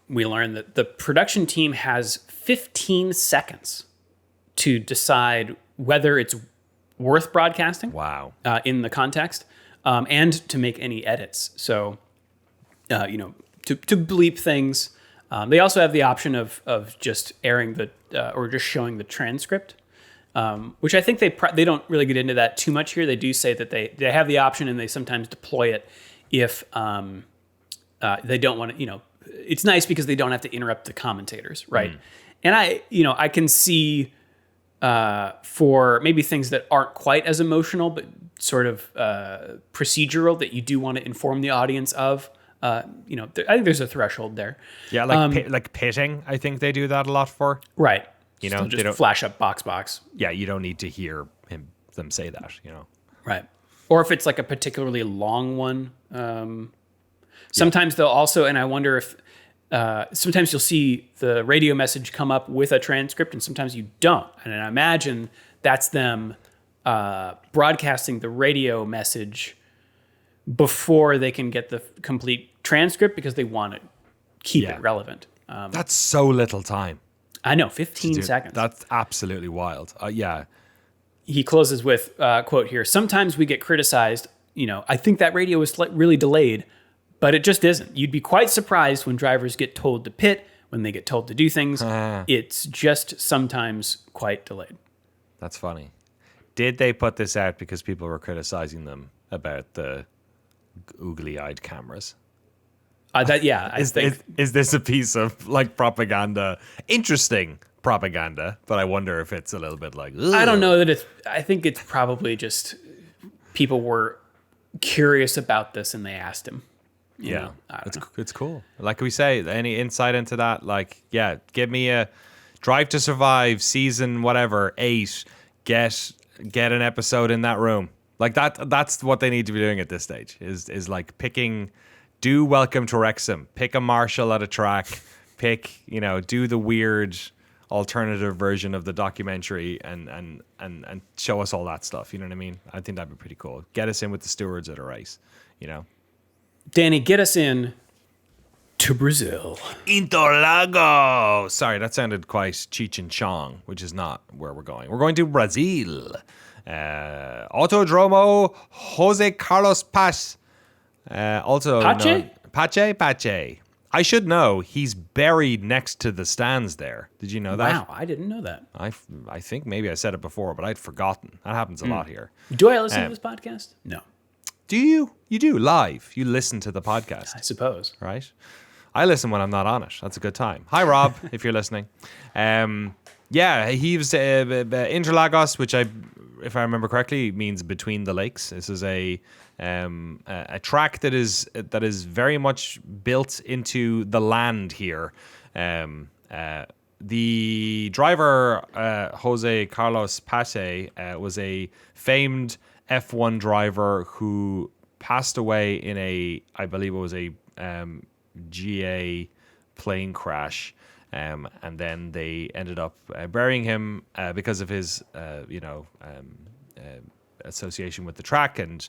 Speaker 1: we learned that the production team has 15 seconds to decide whether it's worth broadcasting.
Speaker 2: Wow.
Speaker 1: In the context, and to make any edits. So, to bleep things. They also have the option of just airing or just showing the transcript. Which I think they don't really get into that too much here. They do say that they have the option, and they sometimes deploy it if they don't want to. It's nice because they don't have to interrupt the commentators, right? And I can see for maybe things that aren't quite as emotional, but sort of procedural that you do want to inform the audience of. I think there's a threshold there.
Speaker 2: Yeah, like pitting. I think they do that a lot for.
Speaker 1: Right.
Speaker 2: They
Speaker 1: just flash up box.
Speaker 2: Yeah, you don't need to hear them say that,
Speaker 1: Right. Or if it's like a particularly long one. Sometimes they'll also, and I wonder if, sometimes you'll see the radio message come up with a transcript and sometimes you don't. And I imagine that's them broadcasting the radio message before they can get the complete transcript because they want to keep it relevant.
Speaker 2: That's so little time.
Speaker 1: I know, 15 seconds.
Speaker 2: That's absolutely wild. Yeah.
Speaker 1: He closes with, quote here, "Sometimes we get criticized, I think that radio is really delayed, but it just isn't. You'd be quite surprised when drivers get told to pit, when they get told to do things. It's just sometimes quite delayed."
Speaker 2: That's funny. Did they put this out because people were criticizing them about the googly-eyed cameras? Is this a piece of like propaganda? Interesting propaganda, but I wonder if it's a little bit like, ugh.
Speaker 1: I don't know that I think it's probably just people were curious about this and they asked him.
Speaker 2: Yeah, it's cool. Like we say, any insight into that? Like, give me a Drive to Survive season 8. Get an episode in that room. Like that's what they need to be doing at this stage. Is like picking. Do Welcome to Wrexham. Pick a marshal at a track. Do the weird alternative version of the documentary and show us all that stuff. You know what I mean? I think that'd be pretty cool. Get us in with the stewards at a race.
Speaker 1: Danny, get us in to Brazil.
Speaker 2: Interlagos. Sorry, that sounded quite Cheech and Chong, which is not where we're going. We're going to Brazil. Autodromo Jose Carlos Paz. Pache. I should know he's buried next to the stands there. Did you know that?
Speaker 1: Wow, I didn't know that.
Speaker 2: I think maybe I said it before, but I'd forgotten. That happens a lot here.
Speaker 1: Do I listen to this podcast? No.
Speaker 2: Do you? You do live. You listen to the podcast,
Speaker 1: I suppose.
Speaker 2: right? I listen when I'm not on it. That's a good time. Hi, Rob, if you're listening. Yeah, he was Interlagos, which if I remember correctly, means between the lakes. This is a track that is very much built into the land here. The driver, Jose Carlos Pate, was a famed F1 driver who passed away in I believe it was a GA plane crash. And then they ended up burying him because of his, association with the track and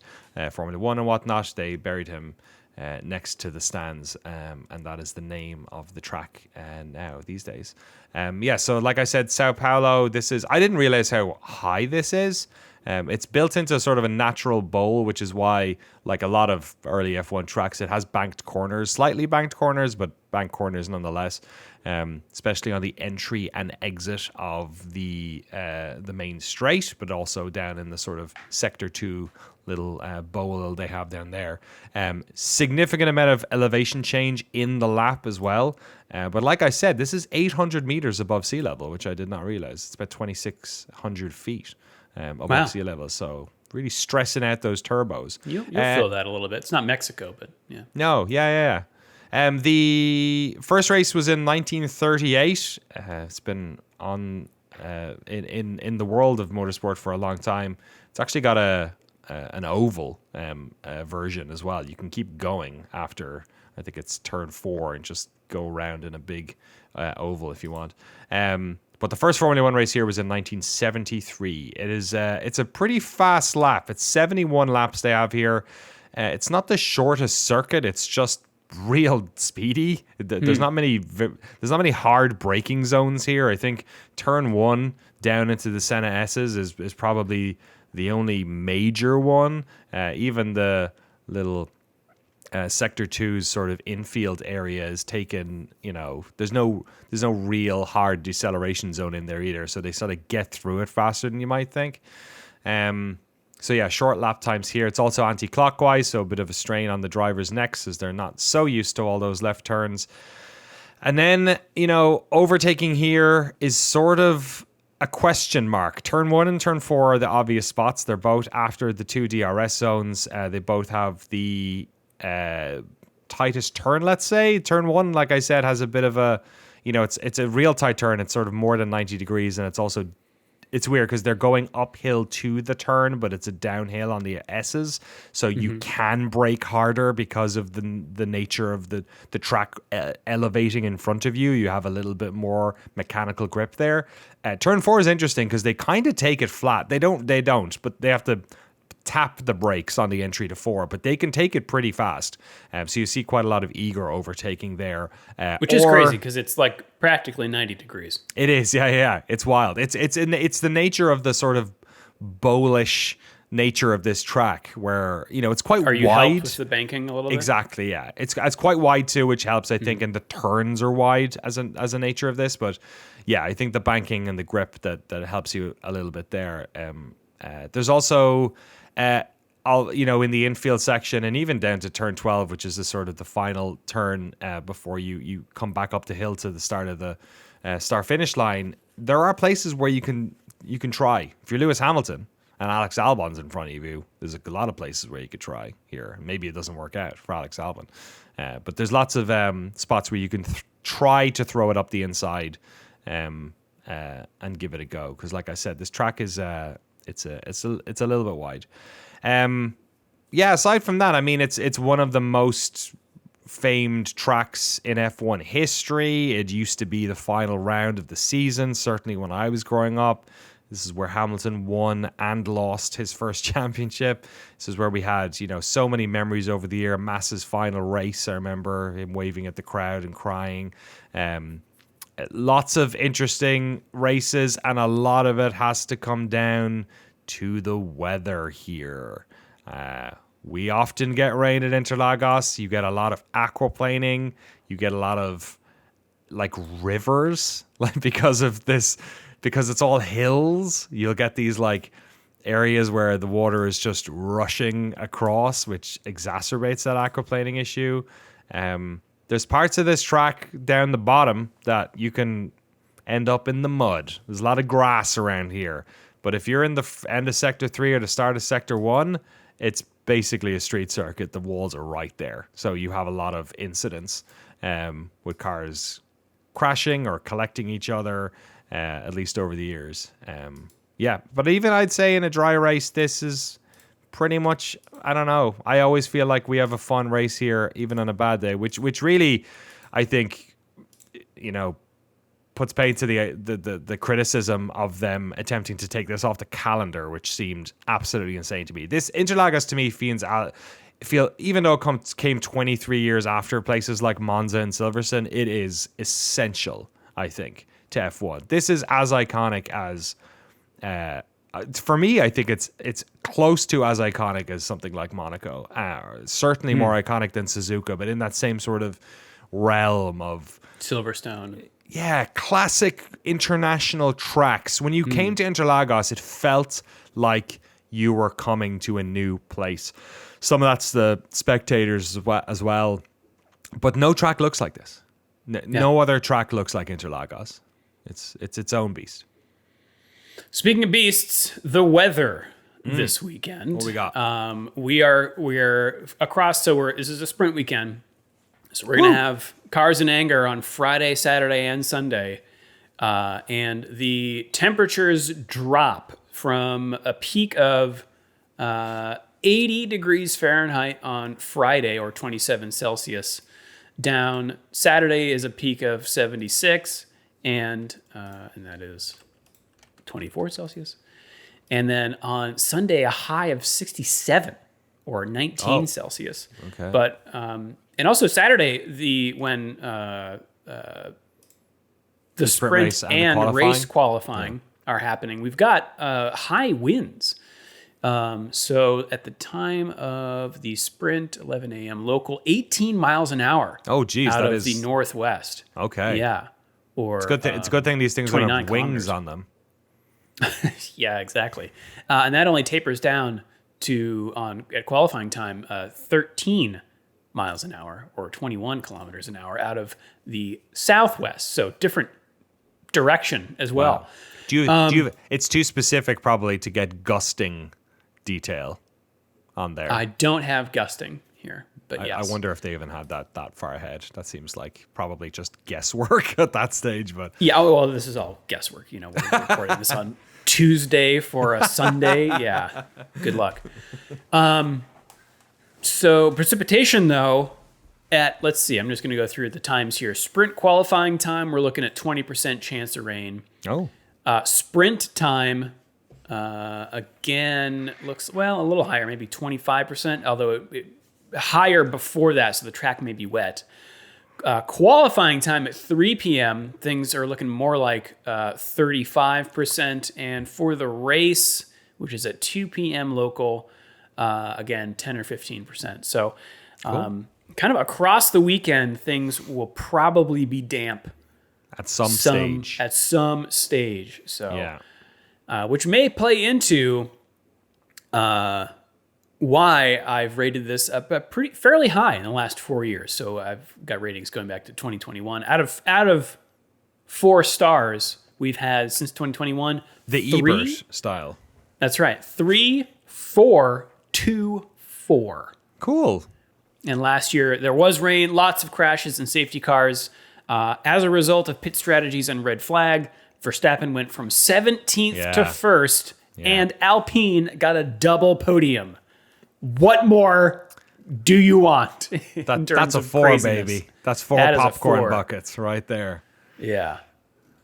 Speaker 2: Formula One and whatnot. They buried him next to the stands, and that is the name of the track now these days. So like I said, Sao Paulo, I didn't realize how high this is. It's built into sort of a natural bowl, which is why, like a lot of early F1 tracks, it has banked corners, slightly banked corners, but banked corners nonetheless, especially on the entry and exit of the main straight, but also down in the sort of Sector 2 little bowl they have down there. Significant amount of elevation change in the lap as well. But like I said, this is 800 meters above sea level, which I did not realize. It's about 2,600 feet above sea level. So really stressing out those turbos.
Speaker 1: You'll feel that a little bit. It's not Mexico, but yeah.
Speaker 2: No, yeah. The first race was in 1938. It's been on in the world of motorsport for a long time. It's actually got an oval version as well. You can keep going after, I think it's turn 4, and just go around in a big oval if you want. But the first Formula One race here was in 1973. It's a pretty fast lap. It's 71 laps they have here. It's not the shortest circuit. It's just real speedy. There's not many hard braking zones here. I think turn 1 down into the Senna S's is probably the only major one. Even the little Sector 2's sort of infield area is taken, there's no real hard deceleration zone in there either, so they sort of get through it faster than you might think. So yeah, short lap times here. It's also anti-clockwise, so a bit of a strain on the driver's necks as they're not so used to all those left turns. And then, overtaking here is sort of a question mark. Turn 1 and turn 4 are the obvious spots. They're both after the 2 DRS zones. They both have the tightest turn, let's say. Turn 1, like I said, has a bit of a, it's a real tight turn. It's sort of more than 90 degrees, and it's weird because they're going uphill to the turn, but it's a downhill on the S's, so you can brake harder because of the nature of the track elevating in front of you. You have a little bit more mechanical grip there. Turn 4 is interesting because they kind of take it flat. They don't, but they have to tap the brakes on the entry to 4, but they can take it pretty fast. So you see quite a lot of eager overtaking there.
Speaker 1: Which is crazy because it's like practically 90 degrees.
Speaker 2: It is, yeah. It's wild. It's the nature of the sort of bowlish nature of this track where, it's quite wide. Are you
Speaker 1: helped with the banking a little bit?
Speaker 2: Exactly, yeah. It's quite wide too, which helps, I think, and the turns are wide as a nature of this. But yeah, I think the banking and the grip that helps you a little bit there. There's also in the infield section and even down to turn 12, which is the sort of the final turn before you come back up the hill to the start of the start-finish line, there are places where you can try. If you're Lewis Hamilton and Alex Albon's in front of you, there's a lot of places where you could try here. Maybe it doesn't work out for Alex Albon. But there's lots of spots where you can try to throw it up the inside and give it a go. Because like I said, this track is... It's a little bit wide. Aside from that, I mean, it's one of the most famed tracks in F1 history. It used to be the final round of the season, certainly when I was growing up. This is where Hamilton won and lost his first championship. This is where we had, so many memories over the year. Massa's final race, I remember him waving at the crowd and crying. Lots of interesting races, and a lot of it has to come down to the weather here. We often get rain at Interlagos. You get a lot of aquaplaning. You get a lot of rivers, because it's all hills. You'll get these areas where the water is just rushing across, which exacerbates that aquaplaning issue. There's parts of this track down the bottom that you can end up in the mud. There's a lot of grass around here. But if you're in the end of Sector 3 or the start of Sector 1, it's basically a street circuit. The walls are right there. So you have a lot of incidents with cars crashing or collecting each other, at least over the years. Yeah, but even I'd say in a dry race, this is pretty much, I don't know. I always feel like we have a fun race here, even on a bad day, which really, I think, puts paid to the criticism of them attempting to take this off the calendar, which seemed absolutely insane to me. This Interlagos to me feel even though it came 23 years after places like Monza and Silverstone, it is essential, I think, to F1. This is as iconic as for me. I think it's close to as iconic as something like Monaco. Certainly more iconic than Suzuka, but in that same sort of realm of
Speaker 1: Silverstone.
Speaker 2: Yeah, classic international tracks. When you came to Interlagos, it felt like you were coming to a new place. Some of that's the spectators as well. But no track looks like this. No other track looks like Interlagos. It's its own beast.
Speaker 1: Speaking of beasts, the weather this weekend.
Speaker 2: What we got?
Speaker 1: We are across. So this is a sprint weekend. So we're going to have cars in anger on Friday, Saturday, and Sunday. And the temperatures drop from a peak of 80 degrees Fahrenheit on Friday, or 27 Celsius, down. Saturday is a peak of 76, and that is 24 Celsius. And then on Sunday, a high of 67, or 19 Celsius.
Speaker 2: Okay.
Speaker 1: But and also Saturday, when the sprint and race qualifying are happening, we've got high winds. So at the time of the sprint, 11 a.m. local, 18 miles an hour.
Speaker 2: Oh, geez,
Speaker 1: out
Speaker 2: that
Speaker 1: of
Speaker 2: is
Speaker 1: the northwest.
Speaker 2: Okay.
Speaker 1: Yeah. Or
Speaker 2: it's a good thing these things don't have wings on them.
Speaker 1: Yeah, exactly. And that only tapers down to at qualifying time 13 miles an hour, or 21 kilometers an hour, out of the southwest. So different direction as well.
Speaker 2: Wow. Do you it's too specific probably to get gusting detail on there.
Speaker 1: I don't have gusting here, but yes.
Speaker 2: I wonder if they even had that far ahead. That seems like probably just guesswork at that stage. But
Speaker 1: yeah, well, this is all guesswork. We're recording this on Tuesday for a Sunday. Yeah, good luck. So precipitation, though, let's see, I'm just going to go through the times here. Sprint qualifying time, we're looking at 20% chance of rain.
Speaker 2: Oh.
Speaker 1: Sprint time, again, looks, a little higher, maybe 25%, although it higher before that, so the track may be wet. Qualifying time at 3 p.m., things are looking more like 35%. And for the race, which is at 2 p.m. local, again, 10 or 15%. So
Speaker 2: Cool.
Speaker 1: Kind of across the weekend, things will probably be damp.
Speaker 2: At some stage.
Speaker 1: At some stage. So,
Speaker 2: yeah.
Speaker 1: Which may play into why I've rated this up fairly high in the last 4 years. So I've got ratings going back to 2021. Out of 4 stars we've had since 2021,
Speaker 2: the Ebert style.
Speaker 1: That's right. 3, 4, 2, 4.
Speaker 2: Cool.
Speaker 1: And last year there was rain, lots of crashes and safety cars. As a result of pit strategies and red flag, Verstappen went from 17th to 1st, and Alpine got a double podium. What more do you want?
Speaker 2: That's a 4, craziness? Baby. That's 4 popcorn buckets right there.
Speaker 1: Yeah.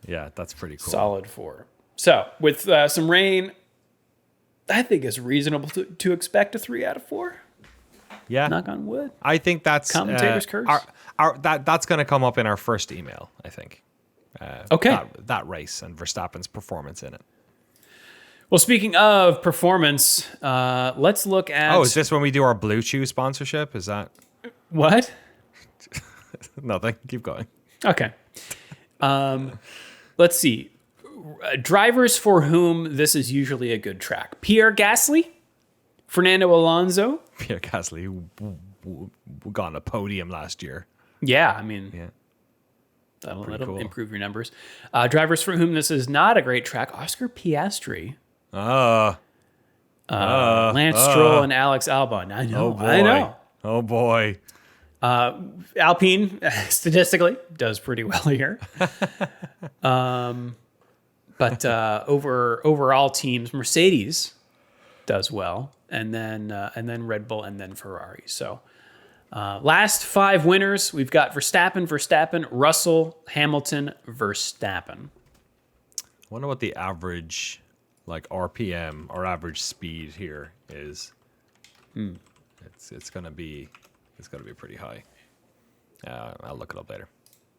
Speaker 2: Yeah, that's pretty cool.
Speaker 1: Solid 4. So with some rain, I think it's reasonable to expect a 3 out of 4.
Speaker 2: Yeah.
Speaker 1: Knock on wood.
Speaker 2: I think that's
Speaker 1: commentator's curse.
Speaker 2: That's going to come up in our first email, I think.
Speaker 1: Okay.
Speaker 2: That race and Verstappen's performance in it.
Speaker 1: Well, speaking of performance, let's look at...
Speaker 2: Oh, is this when we do our Blue Chew sponsorship? Is that...
Speaker 1: What?
Speaker 2: Nothing. Keep going.
Speaker 1: Okay. Let's see. drivers for whom this is usually a good track: Pierre Gasly, Fernando Alonso.
Speaker 2: Pierre Gasly, who got on a podium last year.
Speaker 1: Yeah, I mean,
Speaker 2: Yeah.
Speaker 1: that'll
Speaker 2: cool.
Speaker 1: improve your numbers. Drivers for whom this is not a great track: Oscar Piastri, Lance Stroll, and Alex Albon. I know, I know.
Speaker 2: Oh boy.
Speaker 1: Alpine statistically does pretty well here. But overall teams, Mercedes does well, and then Red Bull, and then Ferrari. So last 5 winners, we've got Verstappen, Russell, Hamilton, Verstappen.
Speaker 2: I wonder what the average like RPM or average speed here is. It's gonna be pretty high. I'll look it up later.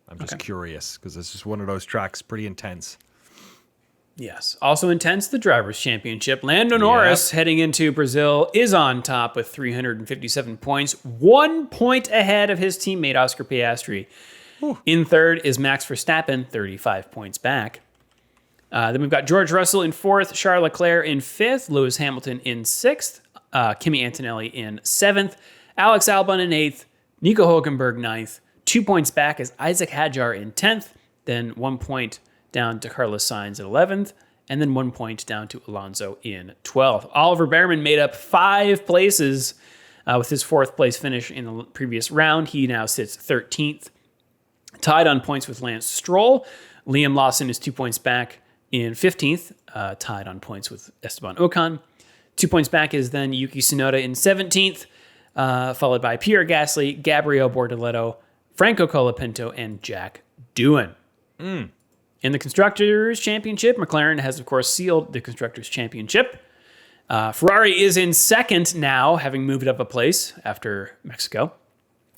Speaker 2: I'm just curious because it's just one of those tracks, pretty intense.
Speaker 1: Yes. Also intense, the Drivers' Championship. Lando Norris, heading into Brazil, is on top with 357 points, 1 point ahead of his teammate Oscar Piastri. In third is Max Verstappen, 35 points back. Then we've got George Russell in fourth, Charles Leclerc in fifth, Lewis Hamilton in sixth, Kimi Antonelli in seventh, Alex Albon in eighth, Nico Hulkenberg ninth. 2 points back is Isaac Hadjar in 10th, then 1 point down to Carlos Sainz at 11th, and then 1 point down to Alonso in 12th. Oliver Behrman made up 5 places with his 4th place finish in the previous round. He now sits 13th, tied on points with Lance Stroll. Liam Lawson is 2 points back in 15th, tied on points with Esteban Ocon. 2 points back is then Yuki Tsunoda in 17th, followed by Pierre Gasly, Gabriel Bortoleto, Franco Colapinto, and Jack Doohan. In the Constructors' Championship, McLaren has, of course, sealed the Constructors' Championship. Ferrari is in second now, having moved up a place after Mexico.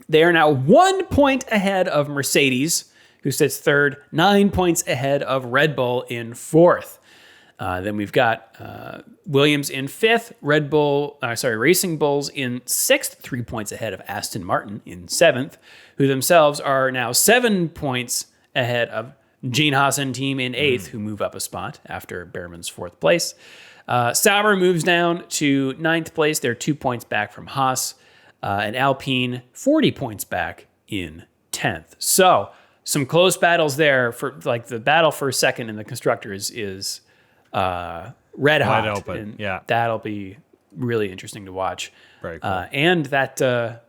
Speaker 1: They are now 1 point ahead of Mercedes, who sits third, 9 points ahead of Red Bull in fourth. Then we've got Williams in fifth, Racing Bulls in sixth, 3 points ahead of Aston Martin in seventh, who themselves are now 7 points ahead of Gene Haas and team in eighth, who move up a spot after Behrman's 4th place. Sauber moves down to 9th place. They're 2 points back from Haas. And Alpine, 40 points back in 10th. So some close battles there. For like the battle for second in the Constructors is red hot.
Speaker 2: Wide open,
Speaker 1: and
Speaker 2: yeah.
Speaker 1: That'll be really interesting to watch.
Speaker 2: Very cool.
Speaker 1: And that, 7th,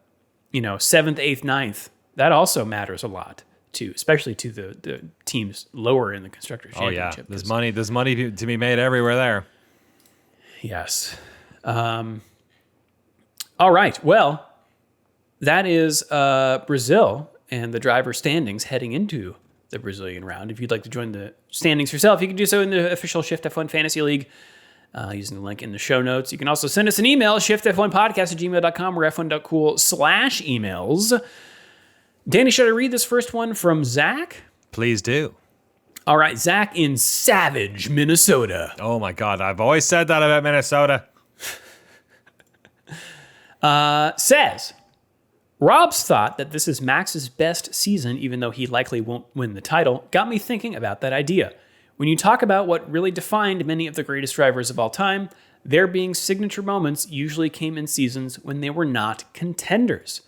Speaker 1: 8th, 9th, that also matters a lot. Especially to the teams lower in the Constructors' Championship.
Speaker 2: There's money to be made everywhere there.
Speaker 1: Yes. All right. Well, that is Brazil and the driver standings heading into the Brazilian round. If you'd like to join the standings yourself, you can do so in the official Shift+F1 Fantasy League using the link in the show notes. You can also send us an email, shiftf1podcast@gmail.com or f1.cool/emails. Danny, should I read this first one from Zach?
Speaker 2: Please do.
Speaker 1: All right, Zach in Savage, Minnesota.
Speaker 2: Oh my God, I've always said that about Minnesota.
Speaker 1: Says, Rob's thought that this is Max's best season, even though he likely won't win the title, got me thinking about that idea. When you talk about what really defined many of the greatest drivers of all time, their being signature moments usually came in seasons when they were not contenders.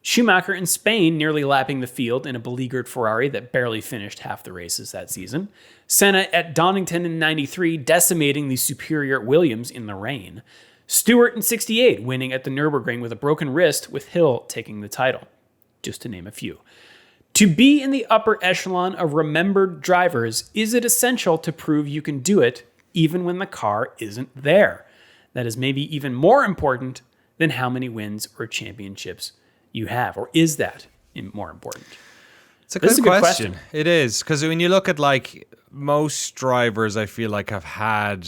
Speaker 1: Schumacher in Spain nearly lapping the field in a beleaguered Ferrari that barely finished half the races that season. Senna at Donington in 93 decimating the superior Williams in the rain. Stewart in 68 winning at the Nürburgring with a broken wrist with Hill taking the title. Just to name a few. To be in the upper echelon of remembered drivers, is it essential to prove you can do it even when the car isn't there? That is maybe even more important than how many wins or championships you have, or is that more important?
Speaker 2: It's a good question. It is, because when you look at like most drivers, I feel like have had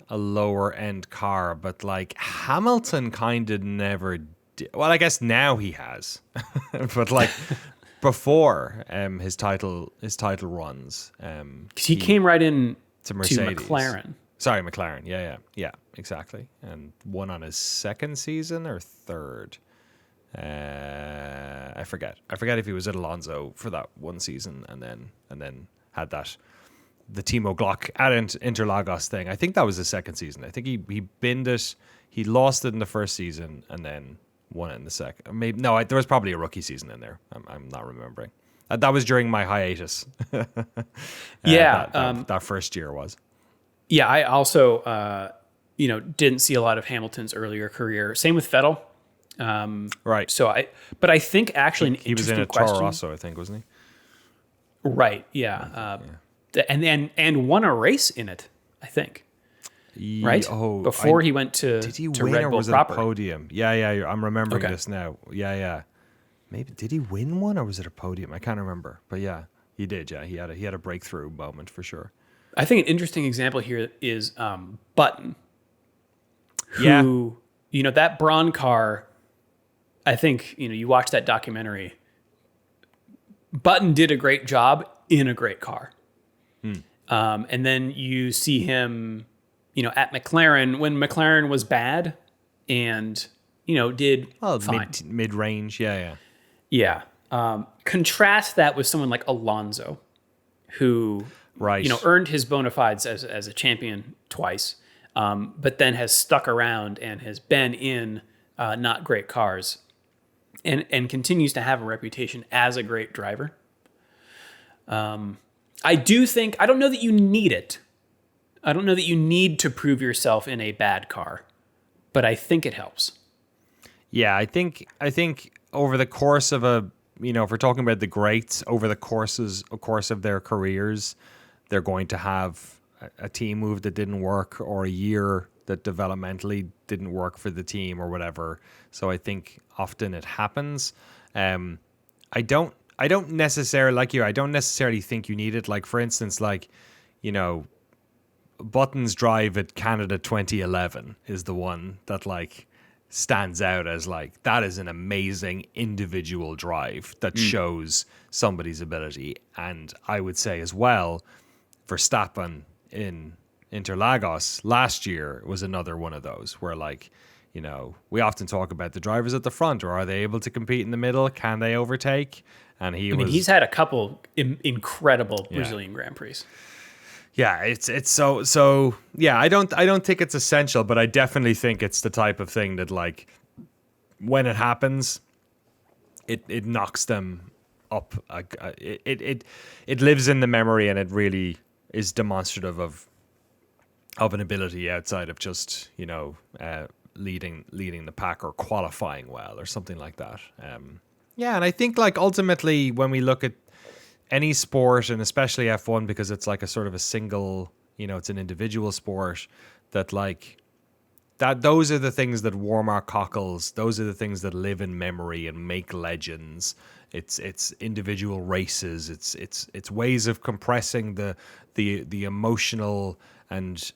Speaker 2: a lower end car, but like Hamilton kind of never did. Well, I guess now he has, but like before his title runs,
Speaker 1: because he came right in
Speaker 2: to Mercedes,
Speaker 1: McLaren.
Speaker 2: Sorry, McLaren. Yeah, exactly, and won on his 2nd season or 3rd. I forget if he was at Alonso for that one season and then had that the Timo Glock at Interlagos thing. I think that was the second season. I think he binned it. He lost it in the first season and then won it in the second. Maybe no, there was probably a rookie season in there. I'm not remembering. That was during my hiatus. That first year was.
Speaker 1: Yeah, I also didn't see a lot of Hamilton's earlier career. Same with Vettel.
Speaker 2: Right.
Speaker 1: But I think actually
Speaker 2: he was in a Toro Rosso, I think, wasn't he?
Speaker 1: Right. Yeah. And won a race in it, I think. Right. Before he went to
Speaker 2: did he
Speaker 1: to
Speaker 2: win
Speaker 1: Red
Speaker 2: or
Speaker 1: Bull
Speaker 2: was
Speaker 1: proper.
Speaker 2: it a podium? Yeah. I'm remembering this now. Yeah. Maybe did he win one or was it a podium? I can't remember. But yeah, he did. Yeah, he had a breakthrough moment for sure.
Speaker 1: I think an interesting example here is Button. Who, that Braun car. I think you watch that documentary. Button did a great job in a great car. And then you see him, at McLaren when McLaren was bad and, did fine.
Speaker 2: Mid-range. Yeah.
Speaker 1: Yeah. Contrast that with someone like Alonso, who, earned his bona fides as a champion twice, but then has stuck around and has been in not great cars and continues to have a reputation as a great driver. I don't know that you need it. I don't know that you need to prove yourself in a bad car, but I think it helps.
Speaker 2: Yeah, I think over the course of if we're talking about the greats, over the course of their careers, they're going to have a team move that didn't work or a year that developmentally didn't work for the team or whatever. So I think often it happens. I don't necessarily, like you, I don't necessarily think you need it. Like, for instance, Button's drive at Canada 2011 is the one that stands out as that is an amazing individual drive that shows somebody's ability. And I would say as well, Verstappen in Interlagos last year was another one of those where we often talk about the drivers at the front, or are they able to compete in the middle? Can they overtake? And he's
Speaker 1: had a couple incredible Brazilian Grand Prix.
Speaker 2: Yeah, it's so yeah, I don't think it's essential, but I definitely think it's the type of thing that when it happens, it knocks them up. It lives in the memory, and it really is demonstrative of an ability outside of just leading the pack or qualifying well or something like that. And I think ultimately when we look at any sport, and especially F1, because it's a sort of a single, it's an individual sport, that those are the things that warm our cockles. Those are the things that live in memory and make legends. It's individual races. It's ways of compressing the emotional and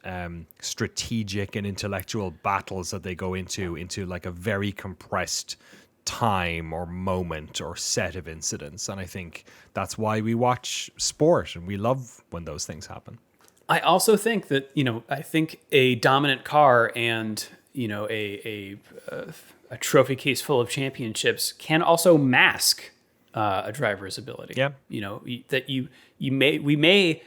Speaker 2: strategic and intellectual battles that they go into a very compressed time or moment or set of incidents. And I think that's why we watch sport and we love when those things happen.
Speaker 1: I also think that, I think a dominant car and, a trophy case full of championships can also mask a driver's ability.
Speaker 2: Yeah.
Speaker 1: That we may,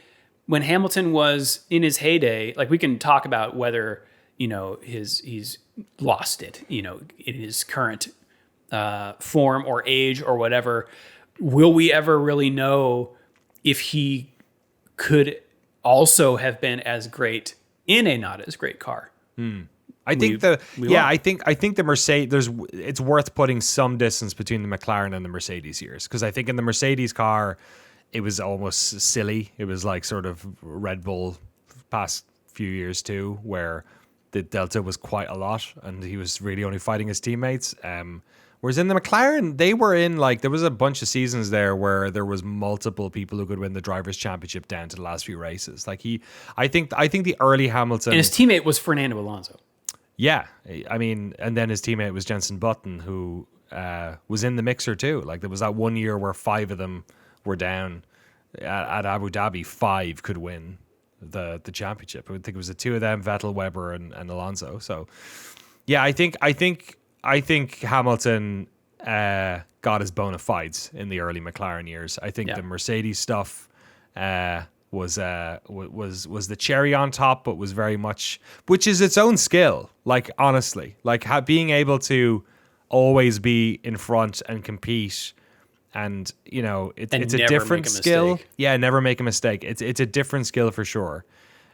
Speaker 1: when Hamilton was in his heyday, we can talk about whether, he's lost it, in his current form or age or whatever. Will we ever really know if he could also have been as great in a not as great car?
Speaker 2: I think the Mercedes, it's worth putting some distance between the McLaren and the Mercedes years, because I think in the Mercedes car it was almost silly. It was sort of Red Bull past few years too, where the delta was quite a lot and he was really only fighting his teammates. Whereas in the McLaren, they were in there was a bunch of seasons there where there was multiple people who could win the Drivers' Championship down to the last few races. I think the early Hamilton,
Speaker 1: and his teammate was Fernando Alonso.
Speaker 2: Yeah, I mean, and then his teammate was Jenson Button, who was in the mixer too. There was that one year where 5 of them were down at Abu Dhabi. 5 could win the championship. I think it was the 2 of them, Vettel, Webber, and Alonso. So, yeah, I think Hamilton got his bona fides in the early McLaren years. I think the Mercedes stuff was the cherry on top, but was very much, which is its own skill. Like, honestly, like being able to always be in front and compete, and it's a different skill. Yeah, never make a mistake. It's a different skill for sure.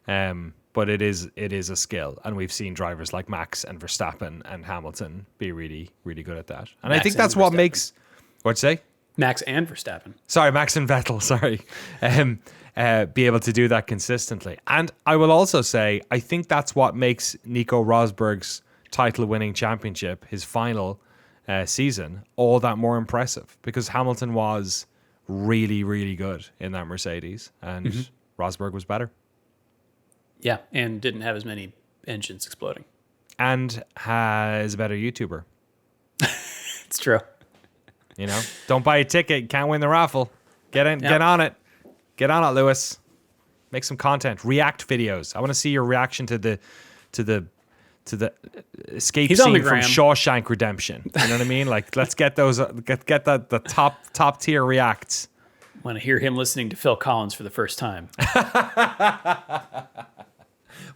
Speaker 2: But it is a skill, and we've seen drivers like Max and Verstappen and Hamilton be really, really good at that. And I think that's what makes. What'd you say?
Speaker 1: Max and Verstappen.
Speaker 2: Sorry, Max and Vettel. Sorry. Be able to do that consistently. And I will also say, I think that's what makes Nico Rosberg's title-winning championship, his final season, all that more impressive, because Hamilton was really, really good in that Mercedes, and Rosberg was better.
Speaker 1: Yeah, and didn't have as many engines exploding.
Speaker 2: And is a better YouTuber.
Speaker 1: It's true.
Speaker 2: Don't buy a ticket, can't win the raffle. Get on it. Get on it, Lewis. Make some content. React videos. I want to see your reaction to the escape scene from Shawshank Redemption. You know what I mean? Like, let's get those. Get the top tier reacts.
Speaker 1: Want to hear him listening to Phil Collins for the first time?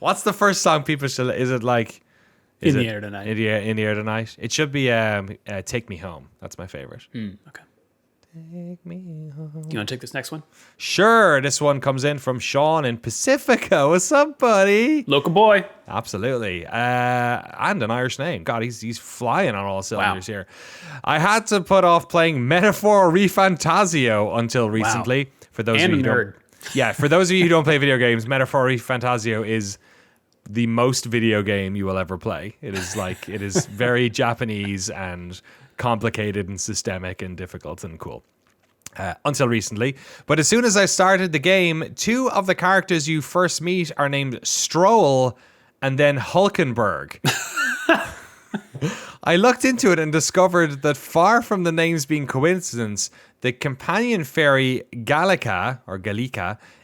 Speaker 2: What's the first song people should? Is it like?
Speaker 1: In the Air Tonight.
Speaker 2: In the Air Tonight. It should be Take Me Home. That's my favorite.
Speaker 1: Okay.
Speaker 2: Take me home.
Speaker 1: You want to take this next one?
Speaker 2: Sure. This one comes in from Sean in Pacifica. What's up, buddy?
Speaker 1: Local boy.
Speaker 2: Absolutely. And an Irish name. God, he's flying on all cylinders here. I had to put off playing Metaphor ReFantazio until recently.
Speaker 1: Wow.
Speaker 2: For those of you for those of you who don't play video games, Metaphor ReFantazio is the most video game you will ever play. It is very Japanese and complicated and systemic and difficult and cool. Until recently. But as soon as I started the game, two of the characters you first meet are named Stroll and then Hulkenberg. I looked into it and discovered that far from the names being coincidence, the companion fairy Gallica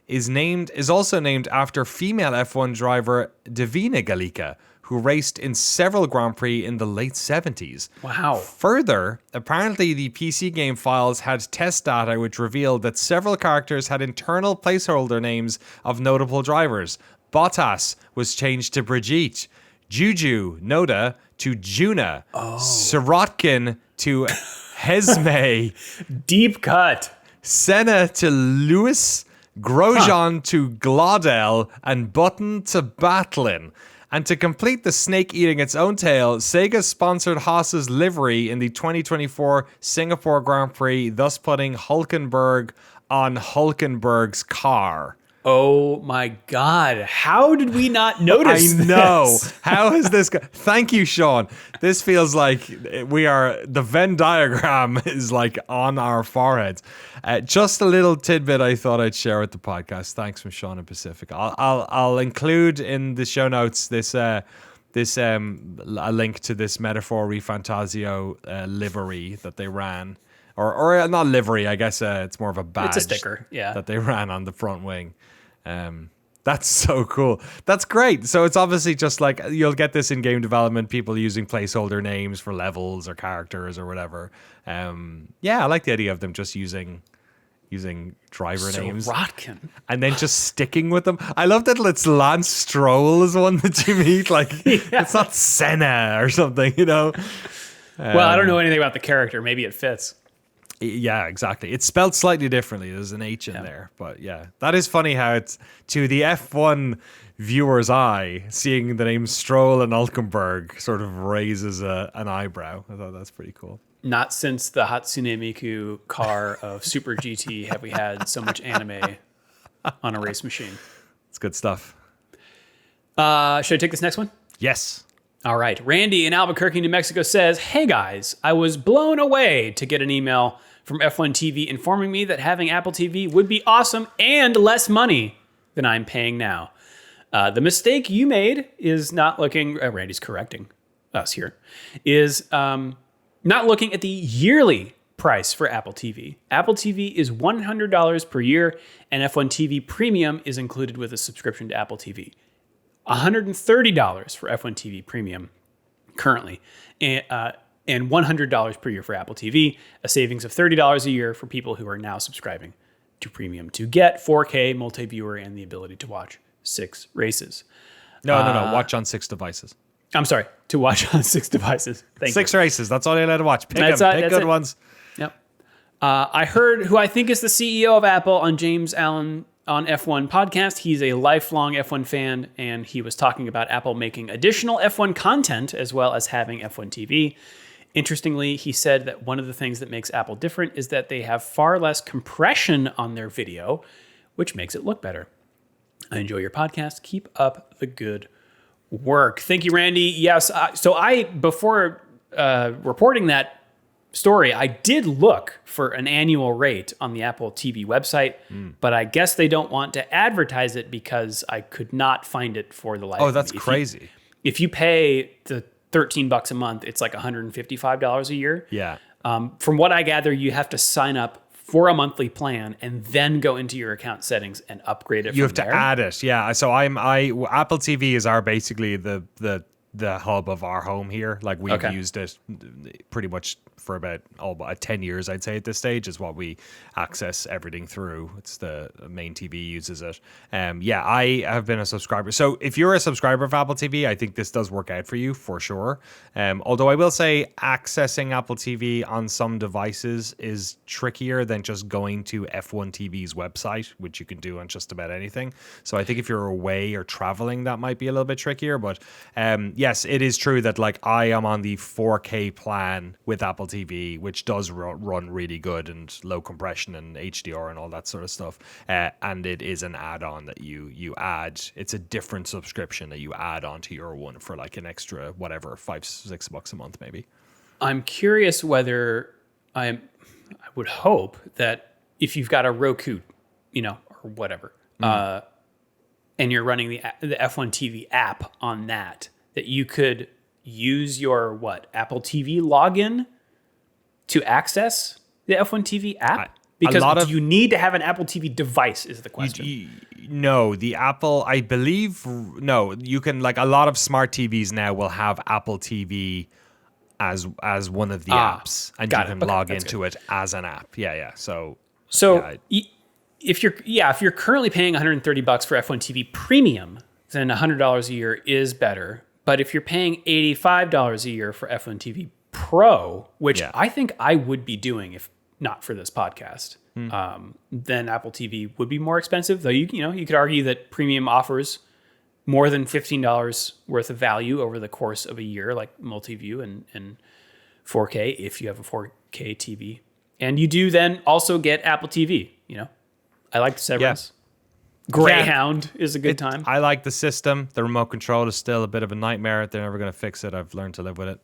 Speaker 2: is also named after female F1 driver Davina Gallica, who raced in several Grand Prix in the late 70s.
Speaker 1: Wow.
Speaker 2: Further, apparently the PC game files had test data which revealed that several characters had internal placeholder names of notable drivers. Bottas was changed to Brigitte, Juju Noda to Juna, Sirotkin to Hesme,
Speaker 1: Deep cut,
Speaker 2: Senna to Lewis, Grosjean to Glaudel, and Button to Batlin. And to complete the snake eating its own tail, Sega sponsored Haas's livery in the 2024 Singapore Grand Prix, thus putting Hulkenberg on Hulkenberg's car.
Speaker 1: Oh my God. How did we not notice
Speaker 2: this? I know. How is this? Thank you, Sean. This feels like the Venn diagram is like on our foreheads. Just a little tidbit I thought I'd share with the podcast. Thanks from Sean in Pacific. I'll include in the show notes a link to this Metaphor ReFantazio livery that they ran. Or not livery, I guess it's more of a badge.
Speaker 1: It's a sticker, yeah.
Speaker 2: That they ran on the front wing. That's so cool. That's great. So it's obviously just like you'll get this in game development, people using placeholder names for levels or characters or whatever. I like the idea of them just using driver names.
Speaker 1: Rotkin.
Speaker 2: And then just sticking with them. I love that it's Lance Stroll is one that you meet. Like It's not Senna or something, Well,
Speaker 1: I don't know anything about the character. Maybe it fits.
Speaker 2: Yeah, exactly. It's spelled slightly differently. There's an H in there. But yeah, that is funny how it's to the F1 viewer's eye, seeing the name Stroll and Hulkenberg sort of raises an eyebrow. I thought that's pretty cool.
Speaker 1: Not since the Hatsune Miku car of Super GT have we had so much anime on a race machine.
Speaker 2: It's good stuff.
Speaker 1: Should I take this next one?
Speaker 2: Yes.
Speaker 1: All right. Randy in Albuquerque, New Mexico says, "Hey guys, I was blown away to get an email from F1 TV informing me that having Apple TV would be awesome and less money than I'm paying now. The mistake you made is not looking," Randy's correcting us here, is not looking at the yearly price for Apple TV. Apple TV is $100 per year, and F1 TV Premium is included with a subscription to Apple TV. $130 for F1 TV Premium currently, and $100 per year for Apple TV, a savings of $30 a year for people who are now subscribing to Premium to get 4K multi-viewer and the ability to watch 6 races.
Speaker 2: No. Watch on 6 devices.
Speaker 1: I'm sorry, to watch on 6 devices. Thank you.
Speaker 2: 6 races. That's all you're allowed to watch. Pick good ones.
Speaker 1: Yep. I heard who I think is the CEO of Apple on James Allen on F1 podcast. He's a lifelong F1 fan, and he was talking about Apple making additional F1 content as well as having F1 TV. Interestingly, he said that one of the things that makes Apple different is that they have far less compression on their video, which makes it look better. I enjoy your podcast. Keep up the good work. Thank you, Randy. Yes, before reporting that story, I did look for an annual rate on the Apple TV website, but I guess they don't want to advertise it because I could not find it for the life of me.
Speaker 2: Oh, that's crazy.
Speaker 1: If you pay the $13 a month, it's like $155 a year.
Speaker 2: Yeah.
Speaker 1: From what I gather, you have to sign up for a monthly plan and then go into your account settings and upgrade it.
Speaker 2: You have to add it. Yeah. So Apple TV is basically the hub of our home here. Like we've used it pretty much for about 10 years, I'd say at this stage is what we access everything through. It's the main TV uses it. I have been a subscriber. So if you're a subscriber of Apple TV, I think this does work out for you for sure. Although I will say accessing Apple TV on some devices is trickier than just going to F1 TV's website, which you can do on just about anything. So I think if you're away or traveling, that might be a little bit trickier. But yes, it is true that like I am on the 4K plan with Apple TV, which does run really good and low compression and HDR and all that sort of stuff. And it is an add-on that you add. It's a different subscription that you add onto your one for like an extra, whatever, $5-6 a month maybe.
Speaker 1: I'm curious whether I would hope that if you've got a Roku, or whatever, and you're running the F1 TV app on that you could use your Apple TV login to access the F1 TV app? Because do you need to have an Apple TV device is the question.
Speaker 2: No, the Apple, I believe, no, you can, like a lot of smart TVs now will have Apple TV as one of the apps, and you can log into it as an app. Yeah. So if you're currently paying $130 for F1 TV Premium, then $100 a year is better. But if you're paying $85 a year for F1 TV Pro, which I think I would be doing if not for this podcast, then Apple TV would be more expensive. Though you could argue that Premium offers more than $15 worth of value over the course of a year, like multi-view and 4K if you have a 4K TV, and you do then also get Apple TV. I like the severance. Greyhound is a good time. I like the system. The remote control is still a bit of a nightmare. They're never going to fix it. I've learned to live with it.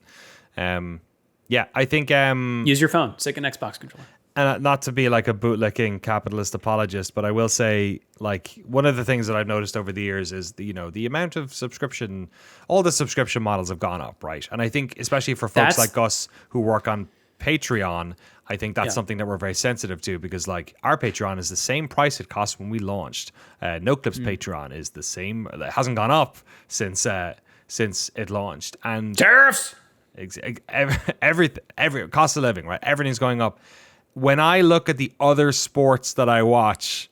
Speaker 2: I think...
Speaker 1: use your phone. Stick an Xbox controller.
Speaker 2: And not to be like a bootlicking capitalist apologist, but I will say, like, one of the things that I've noticed over the years is, the amount of subscription, all the subscription models have gone up, right? And I think, especially for folks like us who work on Patreon, I think that's something that we're very sensitive to, because like our Patreon is the same price it cost when we launched. NoClip's Patreon is the same. It hasn't gone up since it launched. And
Speaker 1: tariffs,
Speaker 2: every cost of living, right? Everything's going up. When I look at the other sports that I watch,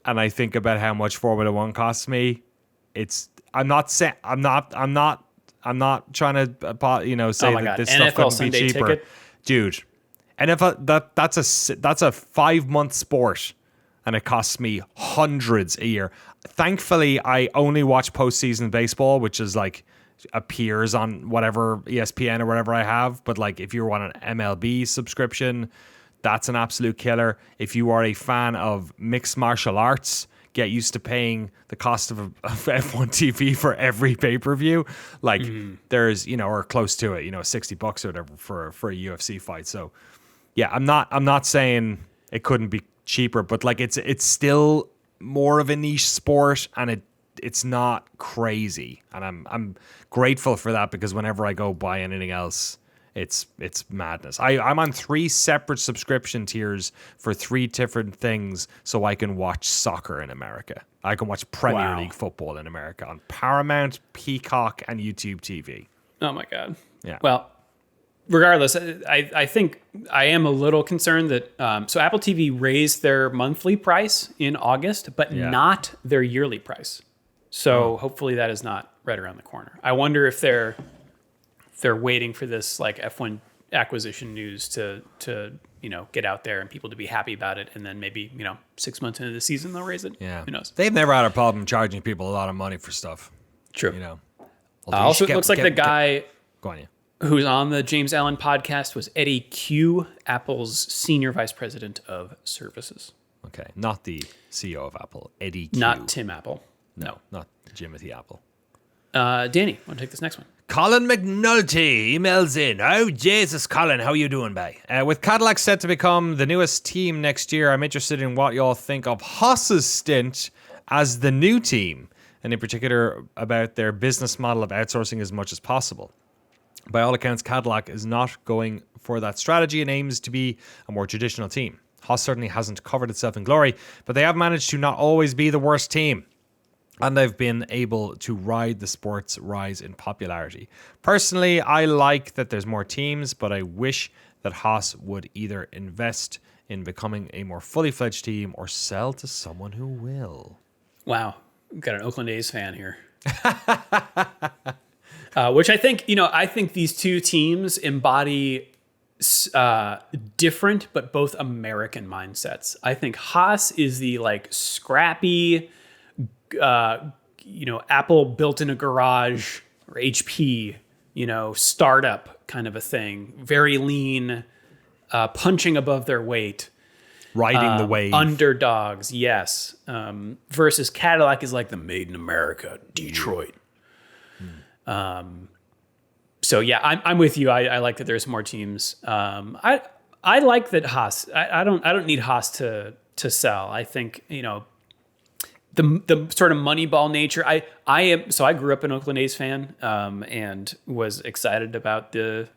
Speaker 2: and I think about how much Formula One costs me, I'm not trying to say that this stuff couldn't be cheaper.
Speaker 1: Ticket.
Speaker 2: Dude, NFL, that's a 5-month sport, and it costs me hundreds a year. Thankfully, I only watch postseason baseball, which is like appears on whatever ESPN or whatever I have. But like, if you want an MLB subscription, that's an absolute killer. If you are a fan of mixed martial arts, get used to paying the cost of F1 TV for every pay-per-view. Like there's, or close to it, $60 or whatever for a UFC fight. So yeah, I'm not saying it couldn't be cheaper, but like it's still more of a niche sport, and it's not crazy. And I'm grateful for that, because whenever I go buy anything else, it's madness. I'm on 3 separate subscription tiers for 3 different things, so I can watch soccer in America. I can watch Premier League football in America on Paramount, Peacock, and YouTube TV.
Speaker 1: Oh my God.
Speaker 2: Yeah.
Speaker 1: Well, regardless, I think I am a little concerned that so Apple TV raised their monthly price in August, but not their yearly price. So hopefully that is not right around the corner. I wonder if they're waiting for this like F1 acquisition news to get out there and people to be happy about it, and then maybe 6 months into the season they'll raise it.
Speaker 2: Yeah,
Speaker 1: who knows?
Speaker 2: They've never had a problem charging people a lot of money for stuff.
Speaker 1: True.
Speaker 2: Also,
Speaker 1: it looks like the guy
Speaker 2: go on, yeah.
Speaker 1: who's on the James Allen podcast was Eddie Q, Apple's senior vice president of services.
Speaker 2: Okay, not the CEO of Apple, Eddie Q.
Speaker 1: Not Tim Apple. No.
Speaker 2: Not Jimothy Apple.
Speaker 1: Danny, want to take this next one?
Speaker 2: Colin McNulty emails in. Oh, Jesus, Colin, how you doing, bae? With Cadillac set to become the newest team next year, I'm interested in what y'all think of Haas's stint as the new team, and in particular about their business model of outsourcing as much as possible. By all accounts, Cadillac is not going for that strategy and aims to be a more traditional team. Haas certainly hasn't covered itself in glory, but they have managed to not always be the worst team. And they've been able to ride the sport's rise in popularity. Personally, I like that there's more teams, but I wish that Haas would either invest in becoming a more fully fledged team or sell to someone who will.
Speaker 1: Wow. We've got an Oakland A's fan here. Which I think, I think these two teams embody different but both American mindsets. I think Haas is the like scrappy, Apple built in a garage or HP, startup kind of a thing. Very lean, punching above their weight.
Speaker 2: Riding the wave.
Speaker 1: Underdogs, yes. Versus Cadillac is like the made in America, Detroit. So yeah, I'm with you. I like that there's more teams. I like that Haas. I don't need Haas to sell. I think the sort of Moneyball nature. I grew up an Oakland A's fan, and was excited about it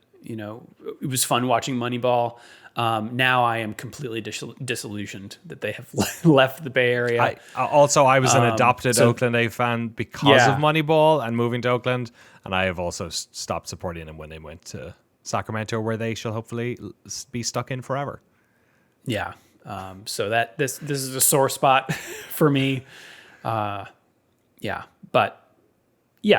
Speaker 1: was fun watching Moneyball. Now I am completely disillusioned that they have left the Bay Area.
Speaker 2: I was an adopted Oakland A fan because of Moneyball and moving to Oakland, and I have also stopped supporting them when they went to Sacramento, where they shall hopefully be stuck in forever.
Speaker 1: Yeah. So that this is a sore spot for me. But yeah,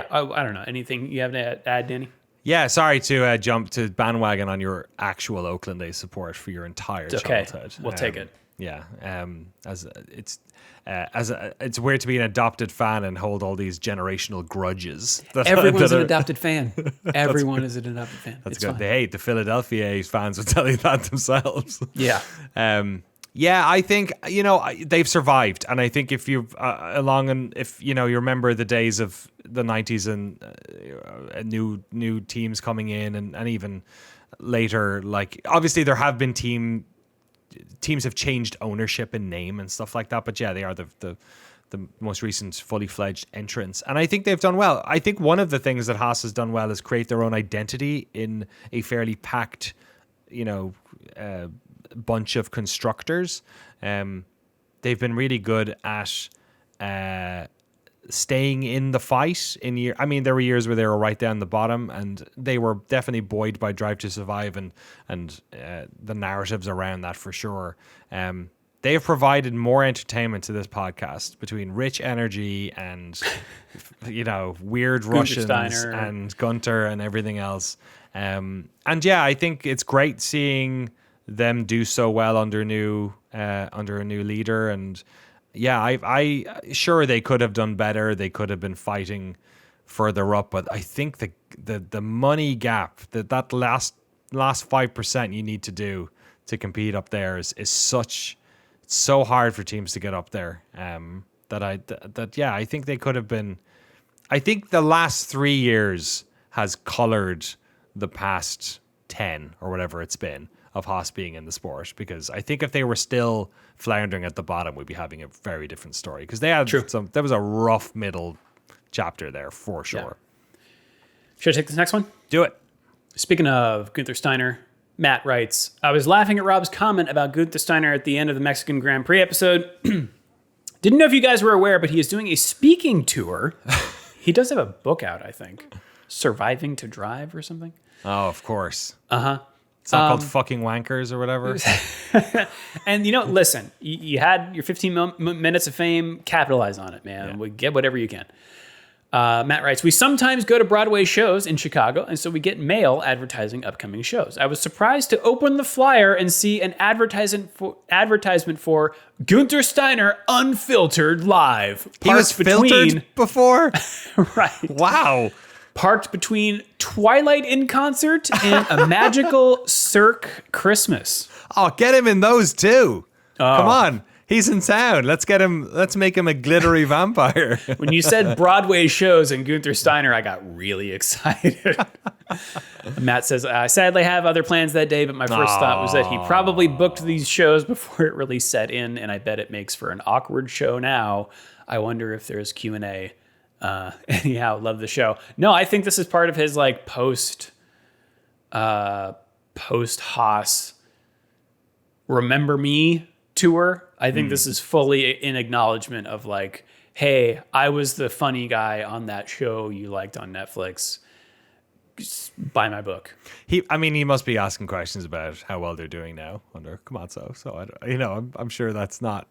Speaker 1: I don't know. Anything you have to add, Danny?
Speaker 2: Yeah, sorry to jump to bandwagon on your actual Oakland A support for your entire childhood.
Speaker 1: We'll take it.
Speaker 2: Yeah, it's weird to be an adopted fan and hold all these generational grudges.
Speaker 1: Everyone's an adopted fan. Everyone is an adopted fan.
Speaker 2: That's good. They hate the Philadelphia A's fans will tell you that themselves.
Speaker 1: Yeah.
Speaker 2: Yeah, I think they've survived, and I think if you if you remember the days of the 90s and new teams coming in, and even later, like obviously there have been teams have changed ownership and name and stuff like that, but yeah, they are the most recent fully fledged entrants, and I think they've done well. I think one of the things that Haas has done well is create their own identity in a fairly packed, bunch of constructors. They've been really good at staying in the fight there were years where they were right down the bottom, and they were definitely buoyed by Drive to Survive and the narratives around that for sure. They have provided more entertainment to this podcast between Rich Energy and weird Russians
Speaker 1: Steiner.
Speaker 2: And Gunter and everything else. And yeah, I think it's great seeing them do so well under a new leader, and yeah, I sure they could have done better. They could have been fighting further up, but I think the money gap that last 5% you need to do to compete up there is so hard for teams to get up there. I think they could have been. I think the last 3 years has colored the past 10 or whatever it's been of Haas being in the sport, because I think if they were still floundering at the bottom, we'd be having a very different story, because they had there was a rough middle chapter there for sure.
Speaker 1: Yeah. Should I take this next one?
Speaker 2: Do it.
Speaker 1: Speaking of Gunther Steiner, Matt writes, I was laughing at Rob's comment about Gunther Steiner at the end of the Mexican Grand Prix episode. Didn't know if you guys were aware, but he is doing a speaking tour. He does have a book out, I think. Surviving to Drive or something.
Speaker 2: Oh, of course.
Speaker 1: Uh-huh.
Speaker 2: It's not called Fucking Wankers or whatever.
Speaker 1: And, listen, you had your 15 minutes of fame. Capitalize on it, man. We get whatever you can. Matt writes, we sometimes go to Broadway shows in Chicago, and so we get mail advertising upcoming shows. I was surprised to open the flyer and see an advertisement for Gunther Steiner Unfiltered Live.
Speaker 2: He was filtered before?
Speaker 1: Right.
Speaker 2: Wow.
Speaker 1: Parked between Twilight in Concert and A Magical Cirque Christmas.
Speaker 2: Oh, get him in those too. Come on. He's in town. Let's make him a glittery vampire.
Speaker 1: When you said Broadway shows and Gunther Steiner, I got really excited. Matt says, I sadly have other plans that day, but my first thought was that he probably booked these shows before it really set in, and I bet it makes for an awkward show now. I wonder if there's Q&A. Anyhow, love the show. No, I think this is part of his like post Haas Remember Me tour. I think this is fully in acknowledgement of like, hey, I was the funny guy on that show you liked on Netflix. Just buy my book.
Speaker 2: He must be asking questions about how well they're doing now under Komatsu. So I'm sure that's not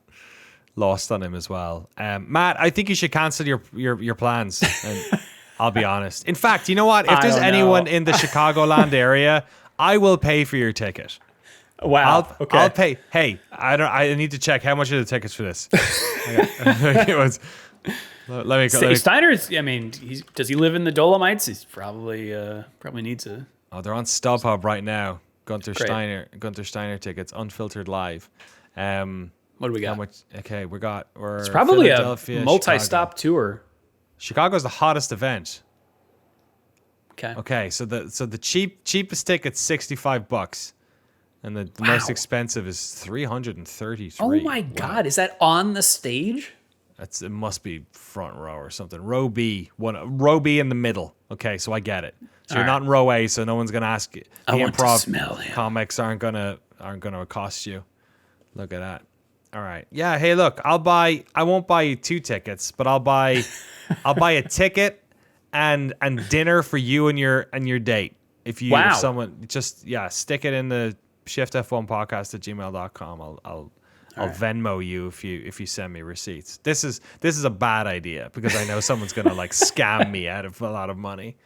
Speaker 2: lost on him as well. Matt, I think you should cancel your plans. And I'll be honest. In fact, you know what? If there's anyone in the Chicagoland area, I will pay for your ticket.
Speaker 1: Wow.
Speaker 2: I'll pay. Hey, I need to check how much are the tickets for this. Let me go.
Speaker 1: Steiner's. Does he live in the Dolomites? He's probably needs a.
Speaker 2: Oh, they're on StubHub right now. Gunther Steiner tickets, Unfiltered Live.
Speaker 1: What do we got?
Speaker 2: How much? Okay, we're.
Speaker 1: It's probably a multi-stop
Speaker 2: Chicago.
Speaker 1: tour.
Speaker 2: Chicago's the hottest event.
Speaker 1: Okay.
Speaker 2: So the cheapest ticket's $65. And the most expensive is $333.
Speaker 1: Oh my God! Is that on the stage?
Speaker 2: It must be front row or something. Row B in the middle. Okay, so I get it. So you're not in row A, so no one's gonna ask you. The improv comics aren't gonna accost you. Look at that. All right. Yeah. Hey, look. I won't buy you 2 tickets, but I'll buy a ticket and dinner for you and your date. If someone stick it in the Shift+F1 podcast at gmail.com. I'll Venmo you if you send me receipts. This is a bad idea because I know someone's gonna like scam me out of a lot of money.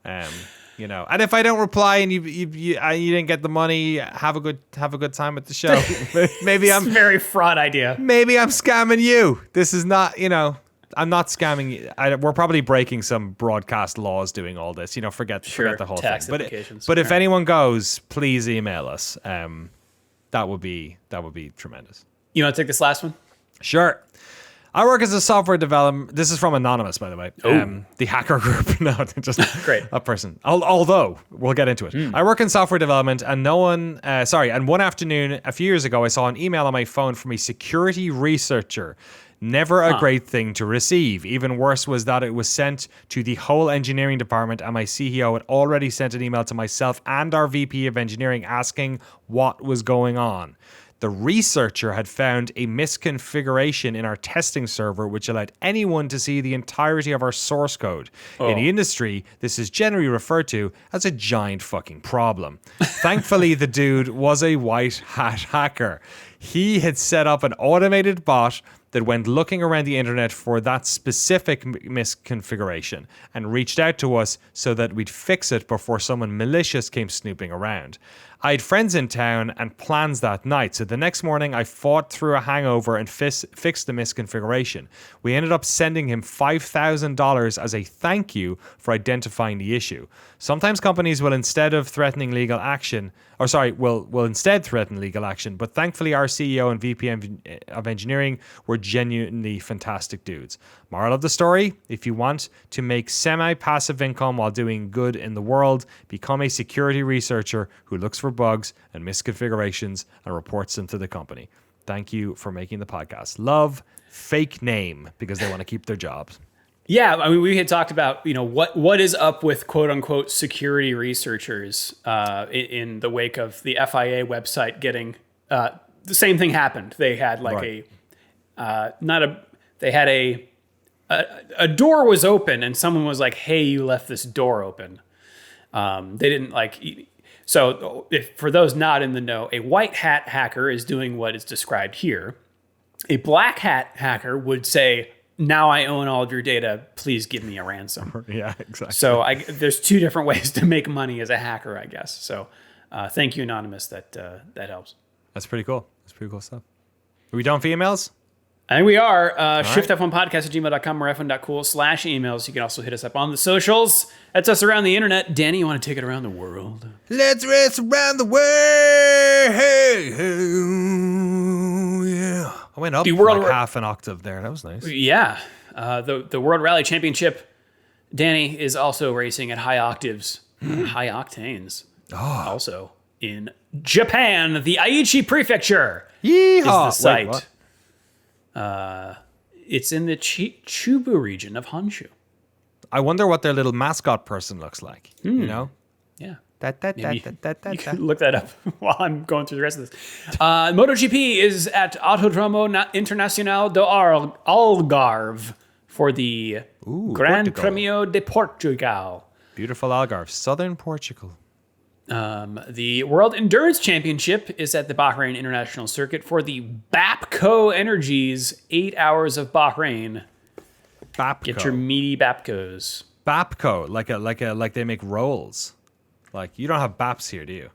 Speaker 2: And if I don't reply and you didn't get the money, have a good time at the show. Maybe I'm
Speaker 1: a very fraud idea.
Speaker 2: Maybe I'm scamming you. This is not, I'm not scamming you. We're probably breaking some broadcast laws doing all this. Forget the whole
Speaker 1: tax
Speaker 2: thing.
Speaker 1: implications.
Speaker 2: But if anyone goes, please email us. That would be tremendous.
Speaker 1: You want to take this last one?
Speaker 2: Sure. I work as a software developer. This is from Anonymous, by the way. The hacker group. No, just
Speaker 1: great.
Speaker 2: A person. Although we'll get into it. I work in software development, and and one afternoon a few years ago, I saw an email on my phone from a security researcher. Never a great thing to receive. Even worse was that it was sent to the whole engineering department, and my CEO had already sent an email to myself and our VP of engineering asking what was going on. The researcher had found a misconfiguration in our testing server which allowed anyone to see the entirety of our source code. In the industry, this is generally referred to as a giant fucking problem. Thankfully, the dude was a white hat hacker. He had set up an automated bot that went looking around the internet for that specific misconfiguration and reached out to us so that we'd fix it before someone malicious came snooping around. I had friends in town and plans that night, so the next morning I fought through a hangover and fixed the misconfiguration. We ended up sending him $5,000 as a thank you for identifying the issue. Sometimes companies will instead threaten legal action, but thankfully our CEO and VP of engineering were genuinely fantastic dudes. Moral of the story, if you want to make semi-passive income while doing good in the world, become a security researcher who looks for bugs and misconfigurations and reports them to the company. Thank you for making the podcast. Love, fake name, because they want to keep their jobs.
Speaker 1: Yeah, we had talked about what is up with quote unquote security researchers in the wake of the FIA website getting the same thing happened. They had a door was open and someone was like, "Hey, you left this door open." They didn't like. So, for those not in the know, a white hat hacker is doing what is described here. A black hat hacker would say, "Now I own all of your data. Please give me a ransom."
Speaker 2: Yeah, exactly.
Speaker 1: So there's two different ways to make money as a hacker, I guess. So thank you, Anonymous. That helps.
Speaker 2: That's pretty cool. That's pretty cool stuff. Are we done for emails?
Speaker 1: I think we are. Shift+F1podcast@gmail.com or f1.cool/emails. You can also hit us up on the socials. That's us around the internet. Danny, you want to take it around the world?
Speaker 2: Let's race around the world. Hey, yeah. I went up like half an octave there. That was nice.
Speaker 1: Yeah. The World Rally Championship, Danny, is also racing at high octaves, high octanes. Also in Japan, the Aichi Prefecture is the site.
Speaker 2: Wait,
Speaker 1: It's in the Chubu region of Honshu.
Speaker 2: I wonder what their little mascot person looks like. You know?
Speaker 1: Yeah.
Speaker 2: You
Speaker 1: You can look that up while I'm going through the rest of this. MotoGP is at Autodromo Internacional do Algarve for the Gran
Speaker 2: Portugal.
Speaker 1: Premio de Portugal.
Speaker 2: Beautiful Algarve, southern Portugal.
Speaker 1: The World Endurance Championship is at the Bahrain International Circuit for the Bapco Energies 8 Hours of Bahrain.
Speaker 2: Bapco.
Speaker 1: Get your meaty Bapcos.
Speaker 2: Bapco, like they make rolls. Like you don't have Baps here, do you?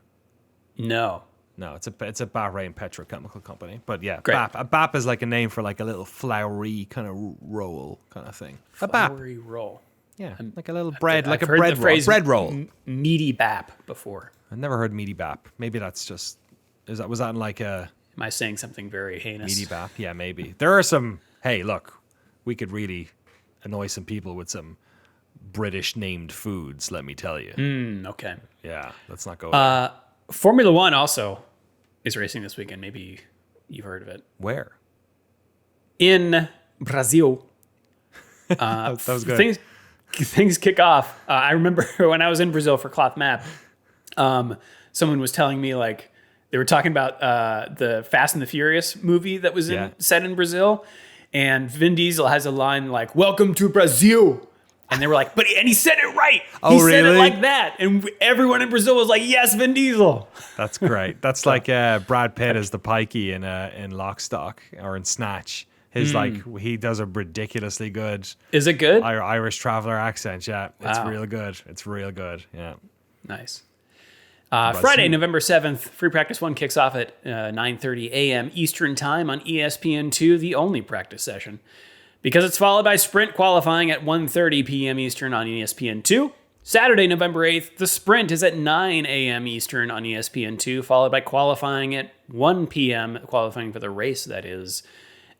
Speaker 1: No.
Speaker 2: No, it's a Bahrain petrochemical company. But yeah,
Speaker 1: Great.
Speaker 2: Bap. A Bap is like a name for like a little floury kind of roll kind of thing. A Bap.
Speaker 1: Floury roll.
Speaker 2: Yeah, like a little bread, like
Speaker 1: I've
Speaker 2: a
Speaker 1: heard
Speaker 2: bread
Speaker 1: the phrase
Speaker 2: roll. Bread roll.
Speaker 1: Meaty Bap before.
Speaker 2: I've never heard meaty Bap. Maybe that's just was that in like a
Speaker 1: Am I saying something very heinous?
Speaker 2: meaty Bap? Yeah, maybe. There are some. Hey, look, we could really annoy some people with some British named foods. Let me tell you.
Speaker 1: Okay.
Speaker 2: Yeah, let's not go there.
Speaker 1: Formula One also is racing this weekend. Maybe you've heard of it.
Speaker 2: Where?
Speaker 1: In Brazil.
Speaker 2: That was good.
Speaker 1: Things kick off. I remember when I was in Brazil for Cloth Map, someone was telling me like they were talking about the Fast and the Furious movie that was set in Brazil, and Vin Diesel has a line like "Welcome to Brazil," and they were like, "But he said it right. He said it like that," and everyone in Brazil was like, "Yes, Vin Diesel."
Speaker 2: That's great. That's like Brad Pitt as the Pikey in Lock, Stock or in Snatch. His he does a ridiculously good.
Speaker 1: Is it good?
Speaker 2: Irish traveler accent. Yeah, it's
Speaker 1: Wow.
Speaker 2: real good. It's real good. Yeah.
Speaker 1: Nice. Friday, November 7th, Free Practice 1 kicks off at 9:30 a.m. Eastern Time on ESPN2, the only practice session. Because it's followed by sprint qualifying at 1:30 p.m. Eastern on ESPN2. Saturday, November 8th, the sprint is at 9 a.m. Eastern on ESPN2, followed by qualifying at 1 p.m., qualifying for the race, that is,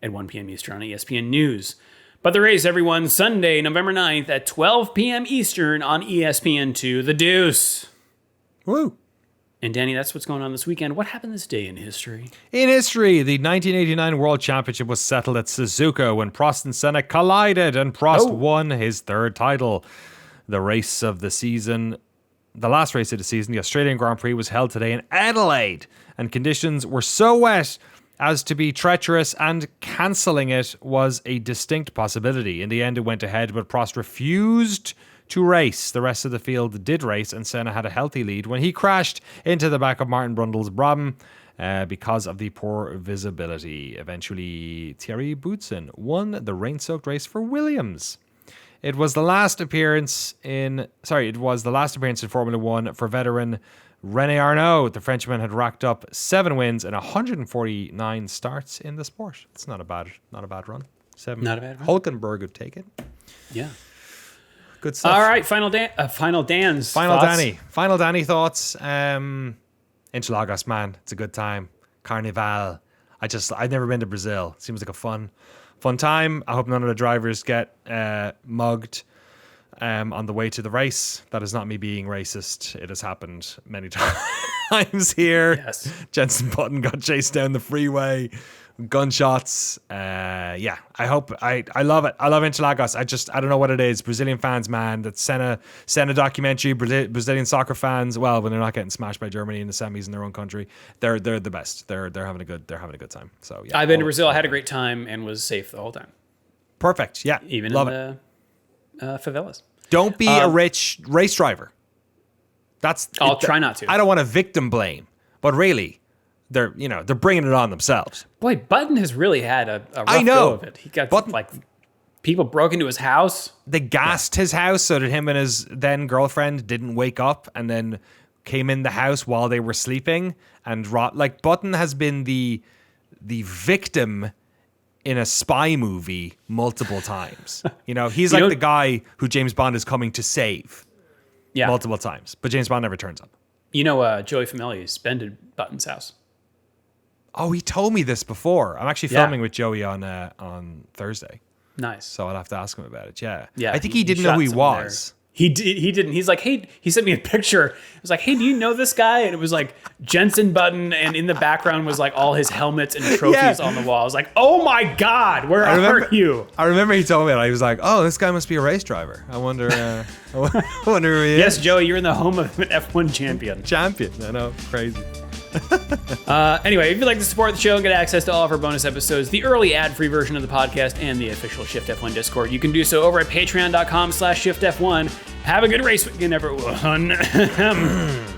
Speaker 1: at 1 p.m. Eastern on ESPN News. But the race, everyone, Sunday, November 9th at 12 p.m. Eastern on ESPN2, The Deuce.
Speaker 2: Woo.
Speaker 1: And Danny, that's what's going on this weekend. What happened this day in history?
Speaker 2: In history, the 1989 World Championship was settled at Suzuka when Prost and Senna collided, and Prost won his third title. The race of the season, the last race of the season, the Australian Grand Prix, was held today in Adelaide, and conditions were so wet as to be treacherous, and cancelling it was a distinct possibility. In the end, it went ahead, but Prost refused to race. The rest of the field did race, and Senna had a healthy lead when he crashed into the back of Martin Brundle's Brabham because of the poor visibility. Eventually, Thierry Boutsen won the rain-soaked race for Williams. It was the last appearance in Formula One for veteran René Arnoux. The Frenchman had racked up 7 wins and 149 starts in the sport. It's not a bad run. 7.
Speaker 1: Not a bad run.
Speaker 2: Hulkenberg would take it.
Speaker 1: Yeah.
Speaker 2: Good stuff.
Speaker 1: All right, Final Dan's thoughts?
Speaker 2: Final Danny thoughts. Interlagos, man, it's a good time. Carnival. I've never been to Brazil. Seems like a fun time. I hope none of the drivers get mugged on the way to the race. That is not me being racist. It has happened many times here.
Speaker 1: Yes.
Speaker 2: Jenson Button got chased down the freeway. Gunshots. I hope. I love it. I love Interlagos. I don't know what it is. Brazilian fans, man. That Senna documentary. Brazilian soccer fans. Well, when they're not getting smashed by Germany in the semis in their own country, they're the best. They're having a good time. So yeah.
Speaker 1: I've been to Brazil. I had a great time and was safe the whole time.
Speaker 2: Perfect. Yeah.
Speaker 1: even
Speaker 2: Love
Speaker 1: in the favelas.
Speaker 2: Don't be a rich race driver.
Speaker 1: I'll try not to.
Speaker 2: I don't want to victim blame, but really, they're bringing it on themselves.
Speaker 1: Boy, Button has really had a rough
Speaker 2: I know.
Speaker 1: go of it. He got people broke into his house.
Speaker 2: They gassed his house so that him and his then girlfriend didn't wake up, and then came in the house while they were sleeping. And Button has been the victim in a spy movie multiple times. He's like the guy who James Bond is coming to save. Yeah. Multiple times. But James Bond never turns up.
Speaker 1: Joey Fameli's been to Button's house.
Speaker 2: Oh, he told me this before. I'm actually filming with Joey on Thursday.
Speaker 1: Nice.
Speaker 2: So I'll have to ask him about it. Yeah.
Speaker 1: Yeah.
Speaker 2: I think he didn't know who he was.
Speaker 1: He didn't. He's like, hey, he sent me a picture. It was like, hey, do you know this guy? And it was like Jensen Button, and in the background was like all his helmets and trophies on the wall. I was like, oh my God, where are you?
Speaker 2: I remember he told me that. I was like, oh, this guy must be a race driver. I wonder who he is.
Speaker 1: Yes, Joey, you're in the home of an F1 champion.
Speaker 2: I know, crazy.
Speaker 1: Anyway, if you'd like to support the show and get access to all of our bonus episodes, the early ad-free version of the podcast, and the official Shift F1 Discord, you can do so over at patreon.com/ShiftF1. Have a good race weekend, everyone.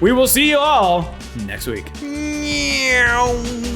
Speaker 1: We will see you all next week.
Speaker 2: Meow.